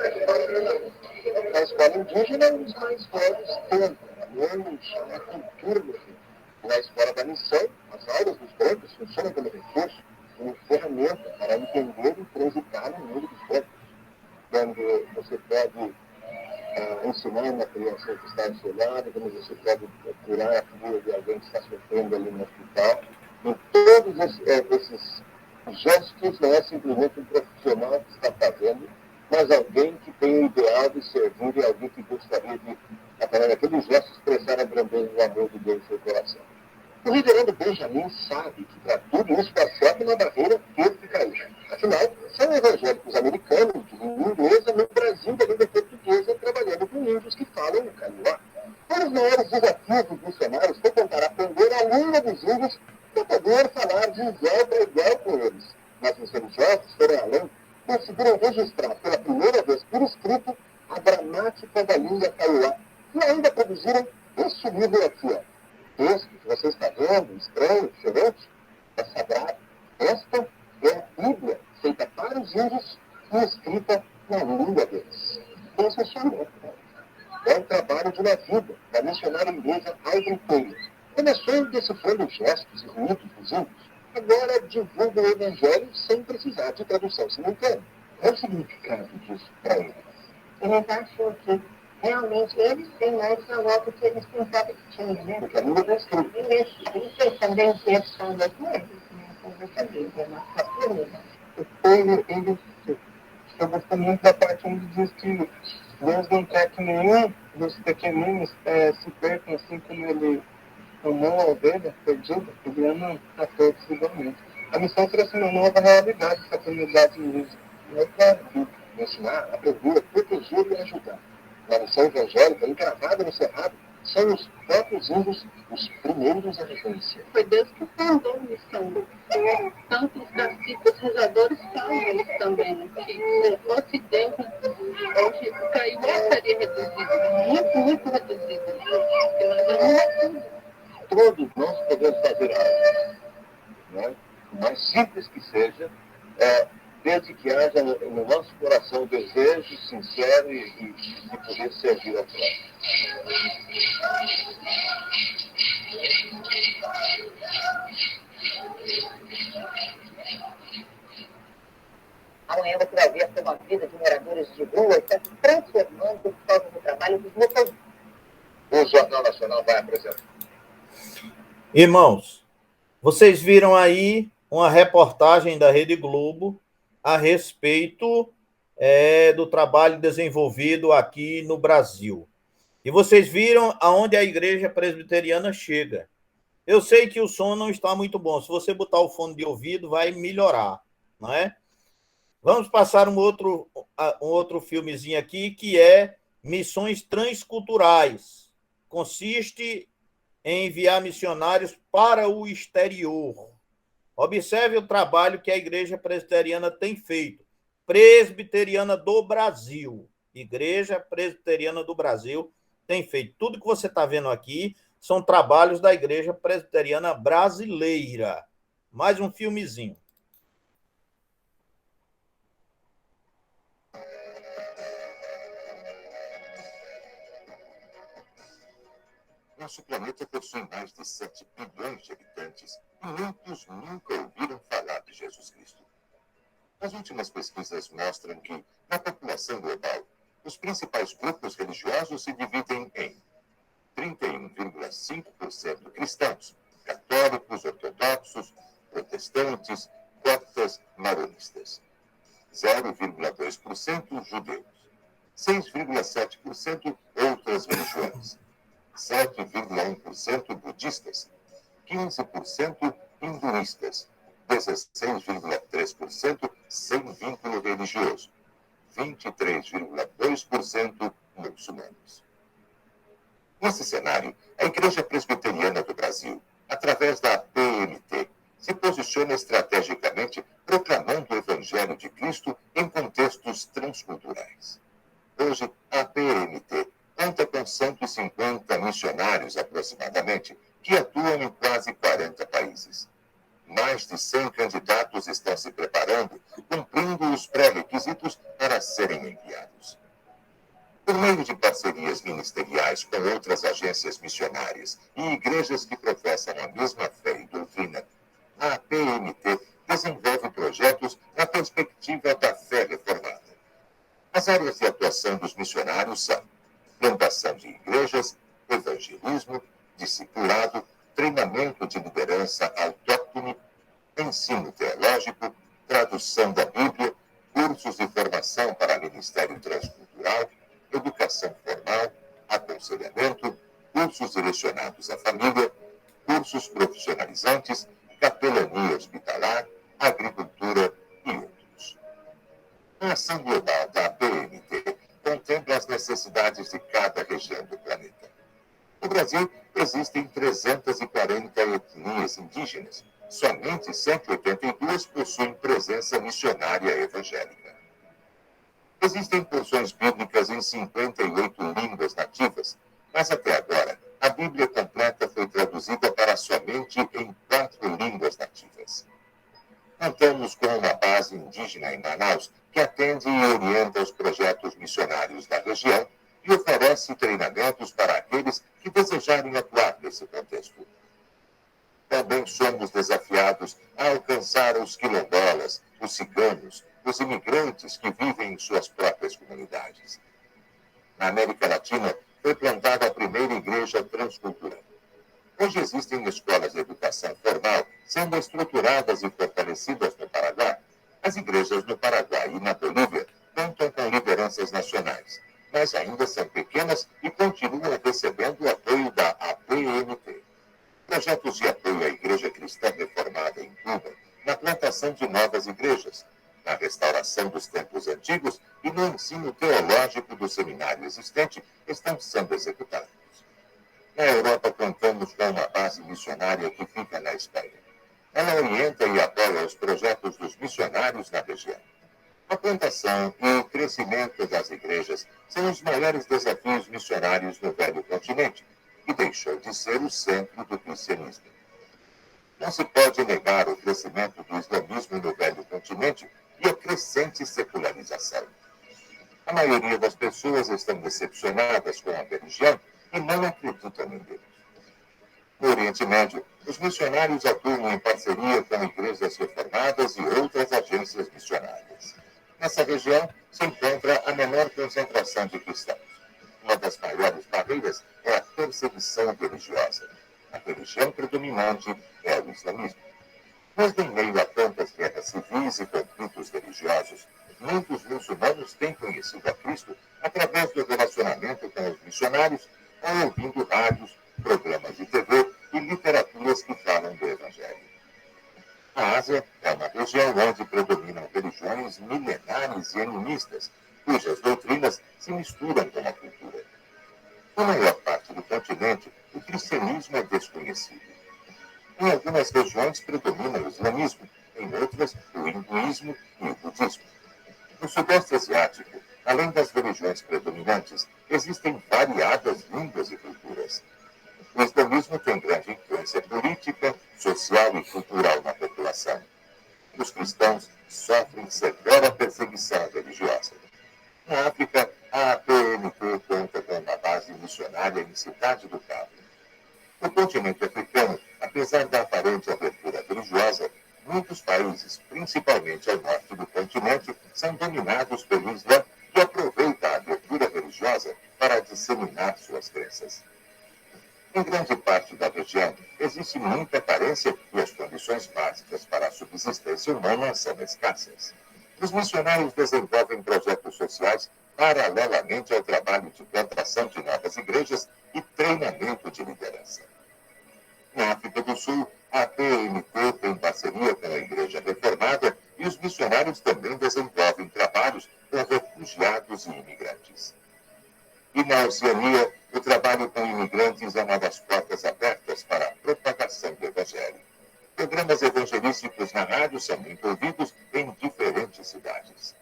E: Na escola indígena, os mais velhos tentam, menos a cultura do fim. Na escola da missão, as aulas dos brancos funcionam como recurso, como ferramenta para entender e transitar no mundo dos brancos. Quando você pode ensinar uma criança que está ensinada, como você pode curar a filha de alguém que está sofrendo ali no hospital. Em todos esses gestos não é simplesmente um profissional que está fazendo, mas alguém que tem o ideal de servir e alguém que gostaria de, através daqueles gestos, expressar a grandeza do amor de Deus em seu coração. O reverendo Benjamin sabe que para tudo isso dar certo, uma barreira teve que cair. Afinal, são evangélicos americanos de língua inglesa no Brasil da língua portuguesa, trabalhando com índios que falam o Kaiowá. Um dos maiores desafios dos missionários foi tentar aprender a língua dos índios para poder falar de igual para igual com eles. Mas os religiosos foram além, conseguiram registrar pela primeira vez por escrito a gramática da língua Kaiowá e ainda produziram esse livro aqui, ó. Texto que você está vendo, estranho, diferente, é sagrado. Esta é a Bíblia, feita para os índios e escrita na língua deles. Esse é o chamamento. É um trabalho de uma vida da missionária inglesa Audrey Taylor. Começou decifrando gestos e ritos dos índios. Agora divulga o evangelho sem precisar de tradução simultânea. Qual o significado disso para eles?
F: Eles acham que realmente eles têm mais valor do que eles pensavam que tinham, né?
E: Porque a língua está escrita.
F: Eles também pensam das coisas, né? Como você diz, é uma família.
G: Eu gosto muito da parte onde diz que Deus não quer que nenhum dos pequeninos se percam, assim como ele uma ovelha perdida, guiando a todos igualmente. A missão trouxe uma nova realidade que a comunidade usa. Não é para ensinar, a prever, proteger e ajudar. Na missão evangélica, encravada no cerrado, são os próprios índios os primeiros a reconhecer.
F: Foi Deus que fundou a missão. Tanto os caciques rezadores falam isso também, que se não fosse Deus, hoje o Caiuá estaria reduzido, muito, muito reduzido. Porque nós amamos tudo.
E: Todos nós podemos fazer algo, né? O mais simples que seja, desde que haja no nosso coração o desejo sincero de poder servir ao próximo.
F: Amanhã você vai ver como a vida de moradores de rua está se transformando por causa do trabalho dos motoristas.
E: O Jornal Nacional vai apresentar.
D: Irmãos, vocês viram aí uma reportagem da Rede Globo a respeito do trabalho desenvolvido aqui no Brasil. E vocês viram aonde a igreja presbiteriana chega. Eu sei que o som não está muito bom. Se você botar o fone de ouvido, vai melhorar, não é? Vamos passar um outro filmezinho aqui, que é Missões Transculturais. Consiste em enviar missionários para o exterior. Observe o trabalho que a Igreja Presbiteriana tem feito. Presbiteriana do Brasil. Igreja Presbiteriana do Brasil tem feito. Tudo que você está vendo aqui são trabalhos da Igreja Presbiteriana Brasileira. Mais um filmezinho.
H: Nosso planeta possui mais de 7 bilhões de habitantes e muitos nunca ouviram falar de Jesus Cristo. As últimas pesquisas mostram que, na população global, os principais grupos religiosos se dividem em 31,5% cristãos, católicos, ortodoxos, protestantes, coptas, maronistas. 0,2% judeus. 6,7% outras religiões. 7,1% budistas, 15% hinduístas, 16,3% sem vínculo religioso, 23,2% muçulmanos. Nesse cenário, a Igreja Presbiteriana do Brasil, através da PMT, se posiciona estrategicamente proclamando o Evangelho de Cristo em contextos transculturais. Hoje, a PMT conta com 150 missionários, aproximadamente, que atuam em quase 40 países. Mais de 100 candidatos estão se preparando, cumprindo os pré-requisitos para serem enviados. Por meio de parcerias ministeriais com outras agências missionárias e igrejas que professam a mesma fé e doutrina, a PMT desenvolve projetos na perspectiva da fé reformada. As áreas de atuação dos missionários são plantação de igrejas, evangelismo, discipulado, treinamento de liderança autóctone, ensino teológico, tradução da Bíblia, cursos de formação para ministério transcultural, educação formal, aconselhamento, cursos direcionados à família, cursos profissionalizantes, capelania hospitalar, agricultura e outros. A ação global da PMT contempla as necessidades de cada região do planeta. No Brasil, existem 340 etnias indígenas. Somente 182 possuem presença missionária evangélica. Existem porções bíblicas em 58 línguas nativas, mas até agora a Bíblia completa foi traduzida para somente em 4 línguas nativas. Contamos com uma base indígena em Manaus que atende e orienta os projetos missionários da região e oferece treinamentos para aqueles que desejarem atuar nesse contexto. Também somos desafiados a alcançar os quilombolas, os ciganos, os imigrantes que vivem em suas próprias comunidades. Na América Latina, foi plantada a primeira igreja transcultural. Hoje existem escolas de educação formal sendo estruturadas e fortalecidas no Paraguai. As igrejas no Paraguai e na Bolívia contam com lideranças nacionais, mas ainda são pequenas e continuam recebendo o apoio da APMT. projetos de apoio à Igreja Cristã Reformada em Cuba, na plantação de novas igrejas, na restauração dos templos antigos e no ensino teológico do seminário existente estão sendo executados. Na Europa, contamos com uma base missionária que fica na Espanha. Ela orienta e apoia os projetos dos missionários na região. A plantação e o crescimento das igrejas são os maiores desafios missionários no velho continente, que deixou de ser o centro do cristianismo. Não se pode negar o crescimento do islamismo no velho continente e a crescente secularização. A maioria das pessoas estão decepcionadas com a religião e não acreditam em Deus. No Oriente Médio, os missionários atuam em parceria com igrejas reformadas e outras agências missionárias. Nessa região se encontra a menor concentração de cristãos. Uma das maiores barreiras é a perseguição religiosa. A religião predominante é o islamismo. Mas em meio a tantas guerras civis e conflitos religiosos, muitos muçulmanos têm conhecido a Cristo através do relacionamento com os missionários ou ouvindo rádios, programas de TV e literaturas que falam do Evangelho. A Ásia é uma região onde predominam religiões milenares e animistas, cujas doutrinas se misturam com a cultura. Na maior parte do continente, o cristianismo é desconhecido. Em algumas regiões predomina o islamismo, em outras, o hinduísmo e o budismo. No Sudeste Asiático, além das religiões predominantes, existem variadas línguas e culturas. O islamismo tem grande influência política, social e cultural na população. Os cristãos sofrem severa perseguição religiosa. Na África, a APNT conta com uma base missionária em Cidade do Cabo. No continente africano, apesar da aparente abertura religiosa, muitos países, principalmente ao norte do continente, são dominados pelo Islã e aproveita a abertura religiosa para disseminar suas crenças. Em grande parte da região, existe muita carência e as condições básicas para a subsistência humana são escassas. Os missionários desenvolvem projetos sociais paralelamente ao trabalho de plantação de novas igrejas e treinamento de liderança. Na África do Sul, a PMT tem parceria com a Igreja Reformada e os missionários também desenvolvem trabalhos com refugiados e imigrantes. E na Oceania, o trabalho com imigrantes é uma das portas abertas para a propagação do Evangelho. Programas evangelísticos na rádio são envolvidos em diferentes cidades.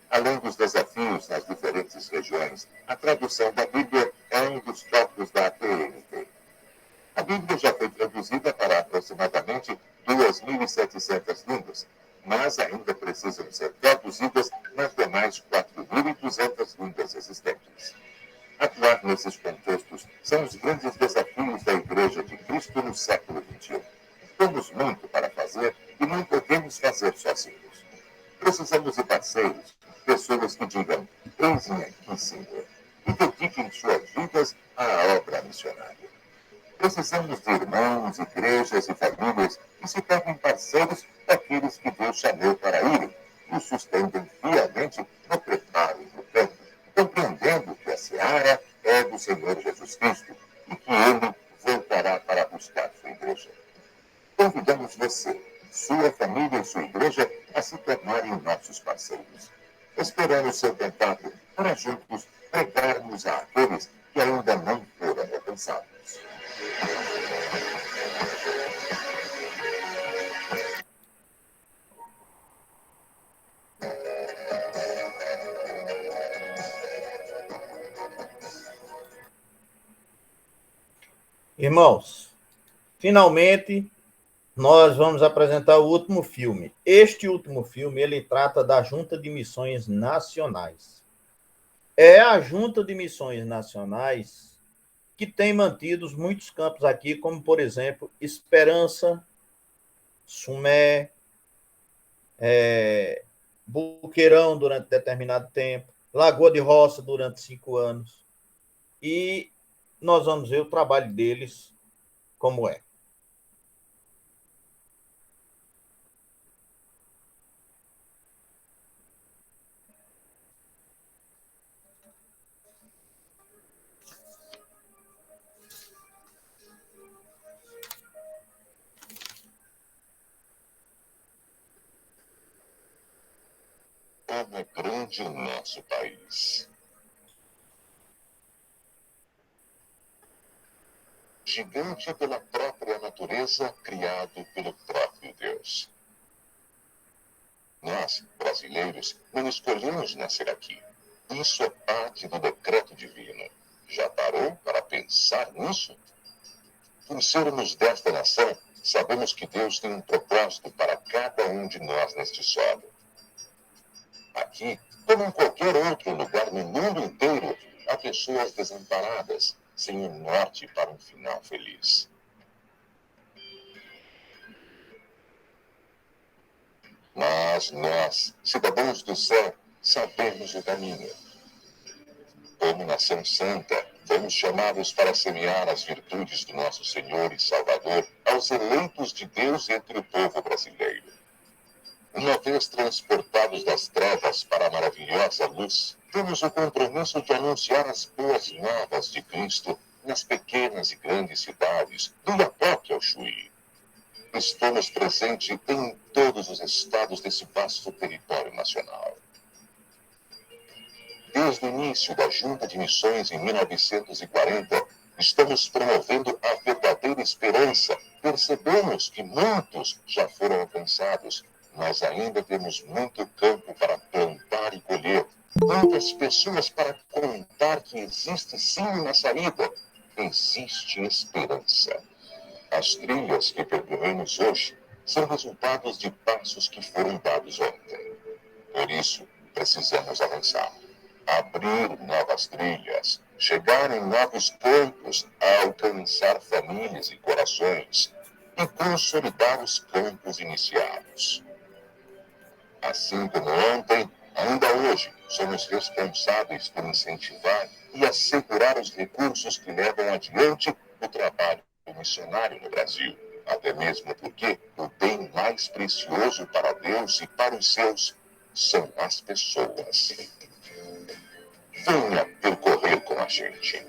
H: Além dos desafios nas diferentes regiões, a tradução da Bíblia é um dos focos da PMT. A Bíblia já foi traduzida para aproximadamente 2.700 línguas, mas ainda precisam ser traduzidas nas demais 4.200 línguas existentes. Atuar nesses contextos são os grandes desafios da Igreja de Cristo no século XXI. Temos muito para fazer e não podemos fazer sozinhos. Precisamos de parceiros, pessoas que digam, eis-me aqui, Senhor, e dediquem suas vidas à obra missionária. Precisamos de irmãos, igrejas e famílias que se tornem parceiros daqueles que Deus chamou para irem e os sustentem fielmente no preparo do campo, compreendendo que a seara é do Senhor Jesus Cristo e que Ele voltará para buscar sua igreja. Convidamos você, sua família e sua igreja a se tornarem nossos parceiros. Esperamos seu contato para juntos pregarmos a aqueles que ainda não foram alcançados.
D: Irmãos, finalmente nós vamos apresentar o último filme. Este último filme, ele trata da Junta de Missões Nacionais. É a Junta de Missões Nacionais que tem mantido muitos campos aqui, como, por exemplo, Esperança, Sumé, Buqueirão durante determinado tempo, Lagoa de Roça durante 5 anos. E nós vamos ver o trabalho deles como é.
H: como é grande o nosso país. Gigante pela própria natureza, criado pelo próprio Deus. Nós, brasileiros, não escolhemos nascer aqui. Isso é parte do decreto divino. Já parou para pensar nisso? Por sermos desta nação, sabemos que Deus tem um propósito para cada um de nós neste solo. Aqui, como em qualquer outro lugar no mundo inteiro, há pessoas desamparadas, sem um norte para um final feliz. Mas nós, cidadãos do céu, sabemos o caminho. Como nação santa, fomos chamados para semear as virtudes do nosso Senhor e Salvador aos eleitos de Deus entre o povo brasileiro. Uma vez transportados das trevas para a maravilhosa luz, temos o compromisso de anunciar as boas novas de Cristo nas pequenas e grandes cidades, do Iapoque ao Chuí. Estamos presentes em todos os estados desse vasto território nacional. Desde o início da Junta de Missões em 1940, estamos promovendo a verdadeira esperança. Percebemos que muitos já foram alcançados, mas ainda temos muito campo para plantar e colher. Muitas pessoas para contar que existe sim uma saída. Existe esperança. As trilhas que percorremos hoje são resultados de passos que foram dados ontem. Por isso, precisamos avançar. Abrir novas trilhas, chegar em novos campos, alcançar famílias e corações e consolidar os campos iniciados. Assim como ontem, ainda hoje, somos responsáveis por incentivar e assegurar os recursos que levam adiante o trabalho missionário no Brasil. Até mesmo porque o bem mais precioso para Deus e para os seus são as pessoas. Venha percorrer com a gente.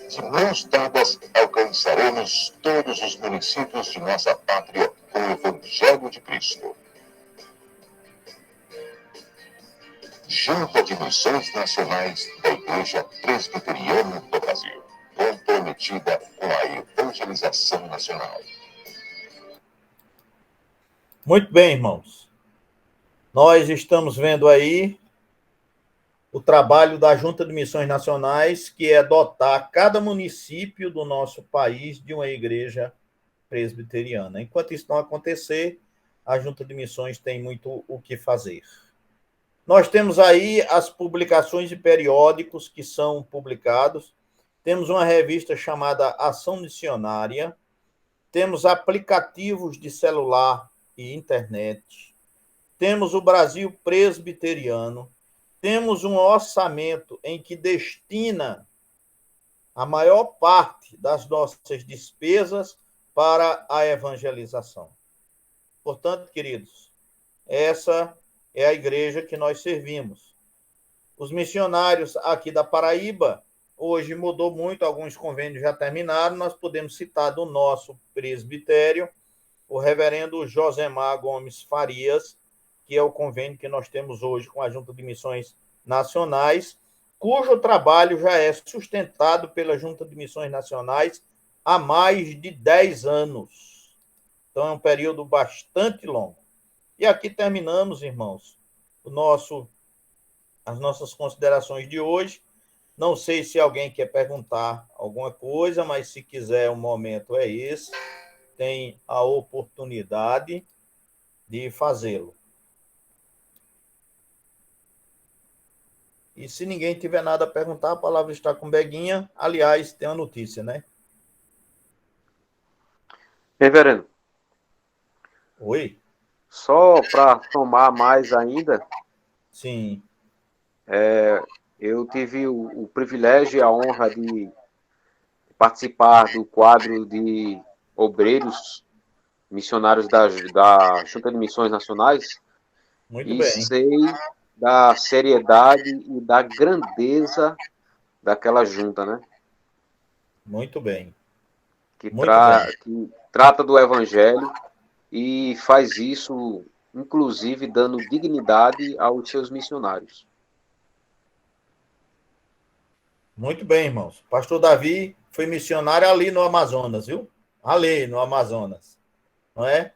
H: De mãos dadas, alcançaremos todos os municípios de nossa pátria com o Evangelho de Cristo. Junta de Missões Nacionais da Igreja Presbiteriana do Brasil, comprometida com a evangelização nacional.
D: Muito bem, irmãos. Nós estamos vendo aí o trabalho da Junta de Missões Nacionais, que é dotar cada município do nosso país de uma igreja presbiteriana. Enquanto isso não acontecer, a Junta de Missões tem muito o que fazer. Nós temos aí as publicações de periódicos que são publicados. Temos uma revista chamada Ação Missionária. Temos aplicativos de celular e internet. Temos o Brasil Presbiteriano. Temos um orçamento em que destina a maior parte das nossas despesas para a evangelização. Portanto, queridos, essa é a igreja que nós servimos. Os missionários aqui da Paraíba, hoje mudou muito, alguns convênios já terminaram, nós podemos citar do nosso presbitério o reverendo Josemar Gomes Farias, que é o convênio que nós temos hoje com a Junta de Missões Nacionais, cujo trabalho já é sustentado pela Junta de Missões Nacionais há mais de 10 anos. Então, é um período bastante longo. E aqui terminamos, irmãos, as nossas considerações de hoje. Não sei se alguém quer perguntar alguma coisa, mas se quiser, o momento é esse. Tem a oportunidade de fazê-lo. E se ninguém tiver nada a perguntar, a palavra está com Beguinha. Aliás, tem uma notícia, né?
I: Reverendo.
D: Oi?
I: Só para somar mais ainda.
D: Sim.
I: Eu tive o privilégio e a honra de participar do quadro de obreiros missionários da Junta de Missões Nacionais.
D: Muito
I: e
D: bem.
I: sei da seriedade e da grandeza daquela junta, né?
D: Muito bem.
I: Que
D: Muito bem.
I: trata do evangelho e faz isso inclusive dando dignidade aos seus missionários.
D: Muito bem, irmãos. Pastor Davi foi missionário ali no Amazonas, viu? Ali no Amazonas, não é?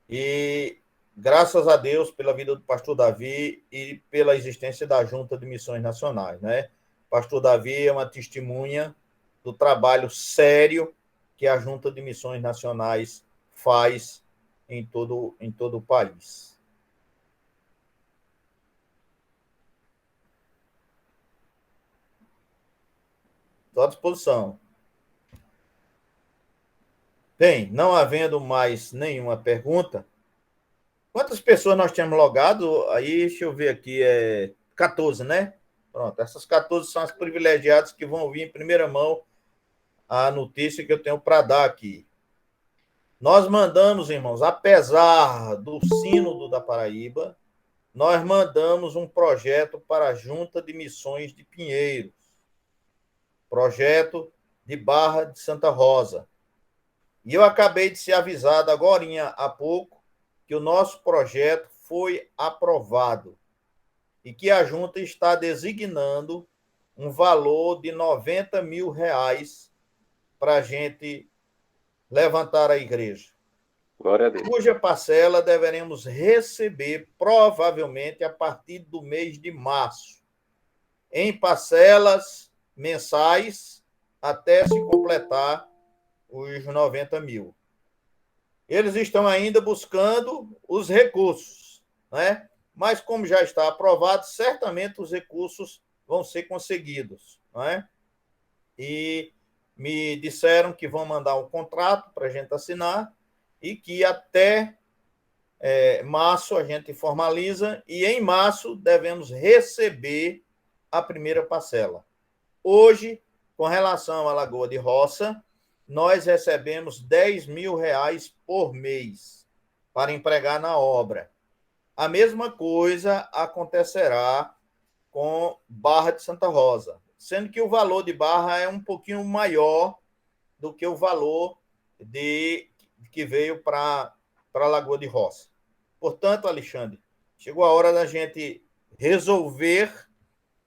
D: E graças a Deus pela vida do pastor Davi e pela existência da Junta de Missões Nacionais, né? Pastor Davi é uma testemunha do trabalho sério que a Junta de Missões Nacionais faz em todo o país. Estou à disposição. Bem, não havendo mais nenhuma pergunta, quantas pessoas nós temos logado? Aí, deixa eu ver aqui, 14, né? Pronto, essas 14 são as privilegiadas que vão ouvir em primeira mão a notícia que eu tenho para dar aqui. Nós mandamos, irmãos, apesar do sínodo da Paraíba, nós mandamos um projeto para a Junta de Missões de Pinheiros, projeto de Barra de Santa Rosa. E eu acabei de ser avisado agorinha há pouco que o nosso projeto foi aprovado e que a Junta está designando um valor de R$90 mil para a gente levantar a igreja.
I: Glória a Deus.
D: Cuja parcela deveremos receber provavelmente a partir do mês de março, em parcelas mensais até se completar os 90 mil. Eles estão ainda buscando os recursos, né? Mas como já está aprovado, certamente os recursos vão ser conseguidos, não é? E me disseram que vão mandar um contrato para a gente assinar e que até março a gente formaliza e em março devemos receber a primeira parcela. Hoje, com relação à Lagoa de Roça, nós recebemos R$10 mil por mês para empregar na obra. A mesma coisa acontecerá com Barra de Santa Rosa, sendo que o valor de Barra é um pouquinho maior do que o valor que veio para a Lagoa de Roça. Portanto, Alexandre, chegou a hora da gente resolver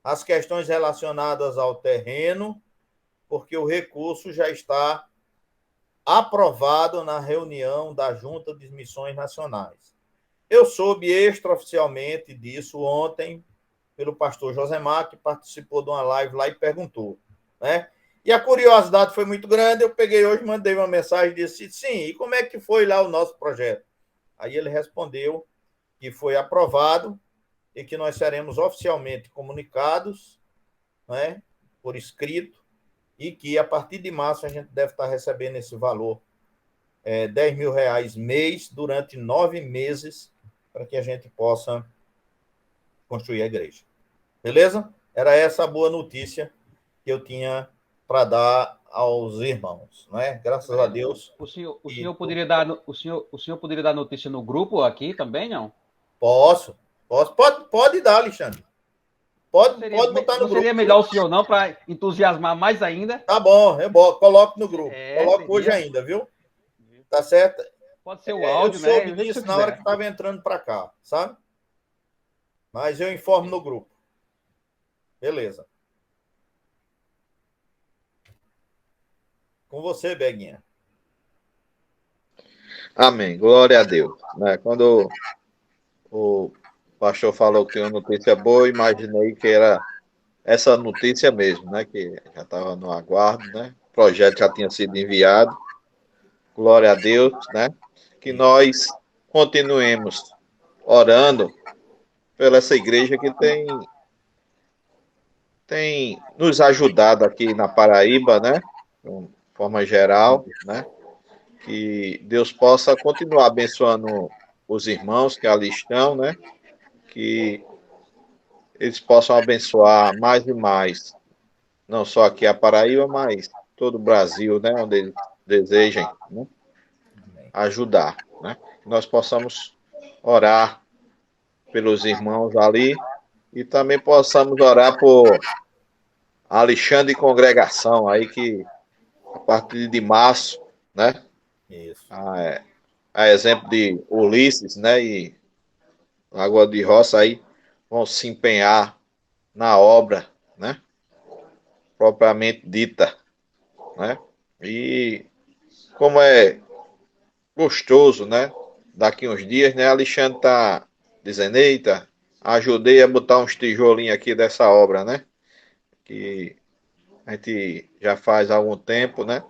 D: as questões relacionadas ao terreno, porque o recurso já está aprovado na reunião da Junta de Missões Nacionais. Eu soube extraoficialmente disso ontem pelo pastor Josemar, que participou de uma live lá e perguntou, né? E a curiosidade foi muito grande, eu peguei hoje, mandei uma mensagem e disse, sim, e como é que foi lá o nosso projeto? Aí ele respondeu que foi aprovado e que nós seremos oficialmente comunicados, né, por escrito, e que a partir de março a gente deve estar recebendo esse valor, R$10 mil mês, durante 9 meses, para que a gente possa construir a igreja. Beleza? Era essa a boa notícia que eu tinha para dar aos irmãos, né? Graças a Deus.
J: O senhor poderia dar notícia no grupo aqui também, não?
D: Posso. Pode dar, Alexandre. Pode botar no grupo.
J: Seria melhor o senhor não, para entusiasmar mais ainda?
D: Tá bom, eu coloco no grupo. Coloco hoje ainda, viu? Tá certo?
J: Pode ser o áudio,
D: né? Eu soube disso na hora que estava entrando para cá, sabe? Mas eu informo no grupo. Beleza. Com você, Beguinha.
B: Amém. Glória a Deus. Né? Quando o pastor falou que uma notícia boa, imaginei que era essa notícia mesmo, né? Que já estava no aguardo, né? O projeto já tinha sido enviado. Glória a Deus, né? Que nós continuemos orando pela essa igreja que tem nos ajudado aqui na Paraíba, né? De forma geral, né? Que Deus possa continuar abençoando os irmãos que ali estão, né? Que eles possam abençoar mais e mais, não só aqui a Paraíba, mas todo o Brasil, né? Onde eles desejem, né? Ajudar, né? Que nós possamos orar pelos irmãos ali e também possamos orar por Alexandre e congregação aí que a partir de março, né?
D: Isso.
B: A exemplo de Ulisses, né? E Lagoa de Roça aí vão se empenhar na obra, né? Propriamente dita, né? E como é gostoso, né? Daqui uns dias, né? Alexandre tá dizendo, eita, ajudei a botar uns tijolinhos aqui dessa obra, né? Que a gente já faz há algum tempo, né?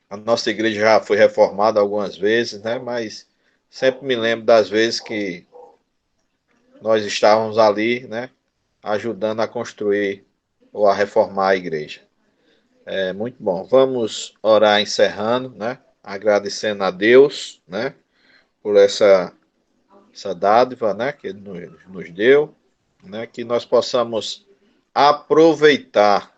B: A nossa igreja já foi reformada algumas vezes, né? Mas sempre me lembro das vezes que nós estávamos ali, né? Ajudando a construir ou a reformar a igreja. É muito bom. Vamos orar encerrando, né? Agradecendo a Deus, né? Por essa dádiva, né? Que Ele nos deu, né? Que nós possamos aproveitar,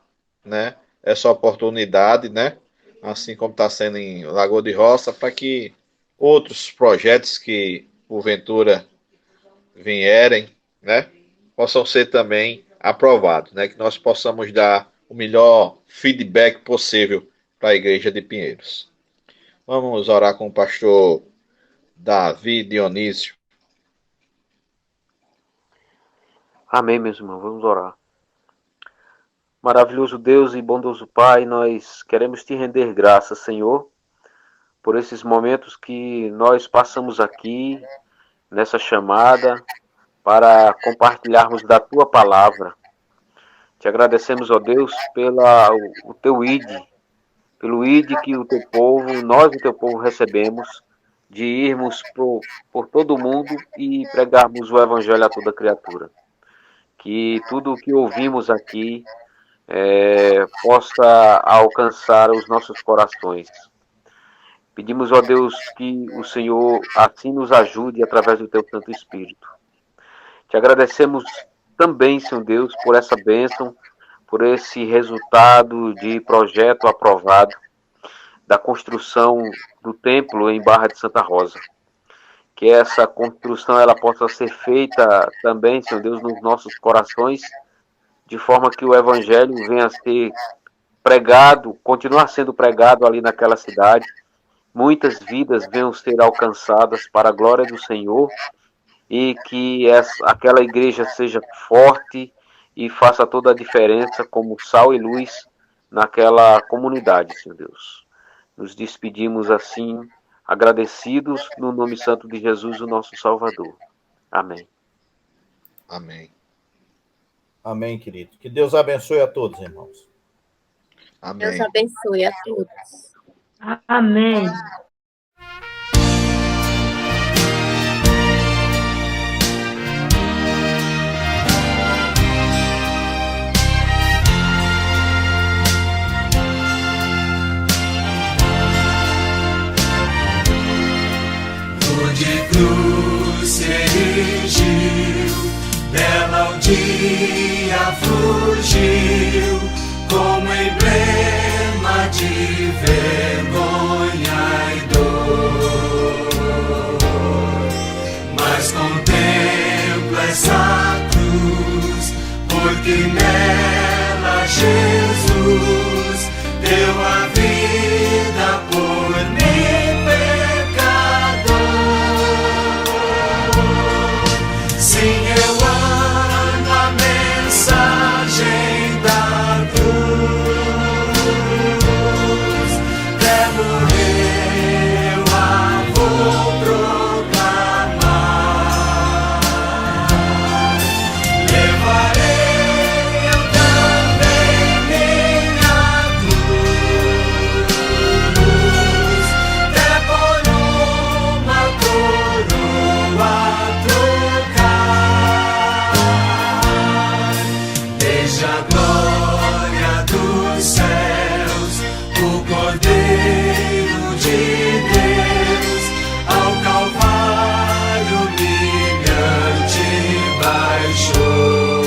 B: né? Essa oportunidade, né? Assim como está sendo em Lagoa de Roça, para que outros projetos que porventura vierem, né? Possam ser também aprovados, né? Que nós possamos dar o melhor feedback possível para a Igreja de Pinheiros. Vamos orar com o pastor Davi Dionísio.
I: Amém, meus irmãos. Vamos orar. Maravilhoso Deus e bondoso Pai, nós queremos te render graças, Senhor, por esses momentos que nós passamos aqui, nessa chamada, para compartilharmos da tua palavra. Te agradecemos, ó Deus, o teu pelo ID que o teu povo, nós o teu povo recebemos, de irmos por todo o mundo e pregarmos o evangelho a toda criatura. Que tudo o que ouvimos aqui possa alcançar os nossos corações. Pedimos, ó Deus, que o Senhor assim nos ajude através do teu Santo Espírito. Te agradecemos também, Senhor Deus, por essa bênção, por esse resultado de projeto aprovado da construção do templo em Barra de Santa Rosa. Que essa construção ela possa ser feita também, Senhor Deus, nos nossos corações, de forma que o Evangelho venha a ser pregado, continuar sendo pregado ali naquela cidade, muitas vidas venham ser alcançadas para a glória do Senhor e que aquela igreja seja forte e faça toda a diferença como sal e luz naquela comunidade, Senhor Deus. Nos despedimos assim, agradecidos no nome santo de Jesus, o nosso Salvador. Amém.
B: Amém.
D: Amém, querido. Que Deus abençoe a todos, irmãos.
B: Amém.
F: Deus abençoe a todos.
K: Amém.
A: De cruz se erigiu, dela o dia fugiu, como emblema de vergonha e dor. Mas contemplo essa cruz, porque nela Jesus deu a vida por mim. Sim, eu amo a mensagem da cruz. Levo eu a vou proclamar. Levarei eu também minha cruz, até por uma coroa desde a glória dos céus, o Cordeiro de Deus, ao Calvário humilhante baixou.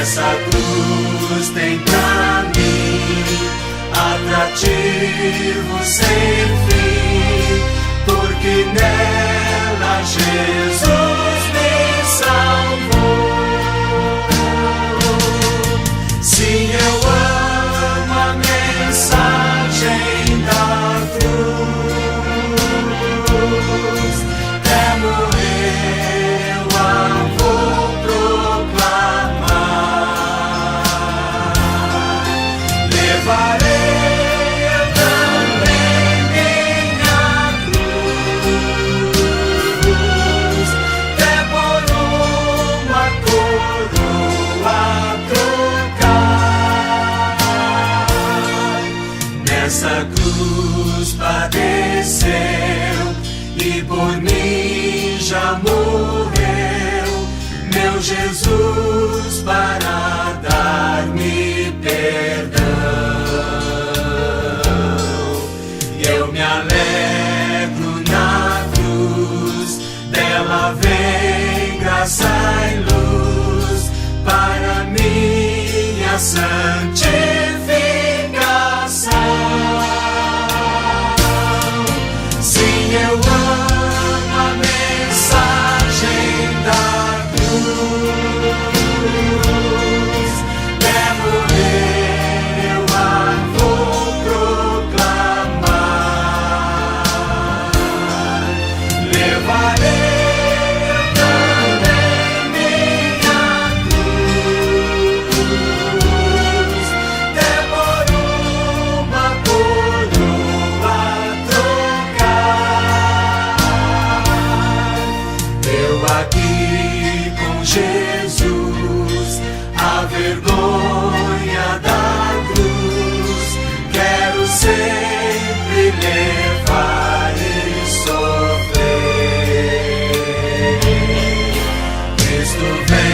A: Essa cruz tem pra mim atrativo sem fim, porque nela Jesus me salvou. Sim, eu amo a mensagem da cruz. Jesus para dar-me perdão. E eu me alegro na cruz, dela vem graça e luz para minha santificação. Sim, eu amo a mensagem da cruz, levo eu a vou proclamar, levarei eu também minha cruz, por uma coroa trocar. Eu aqui com Jesus, a vergonha da cruz, quero sempre levar e sofrer. Cristo vem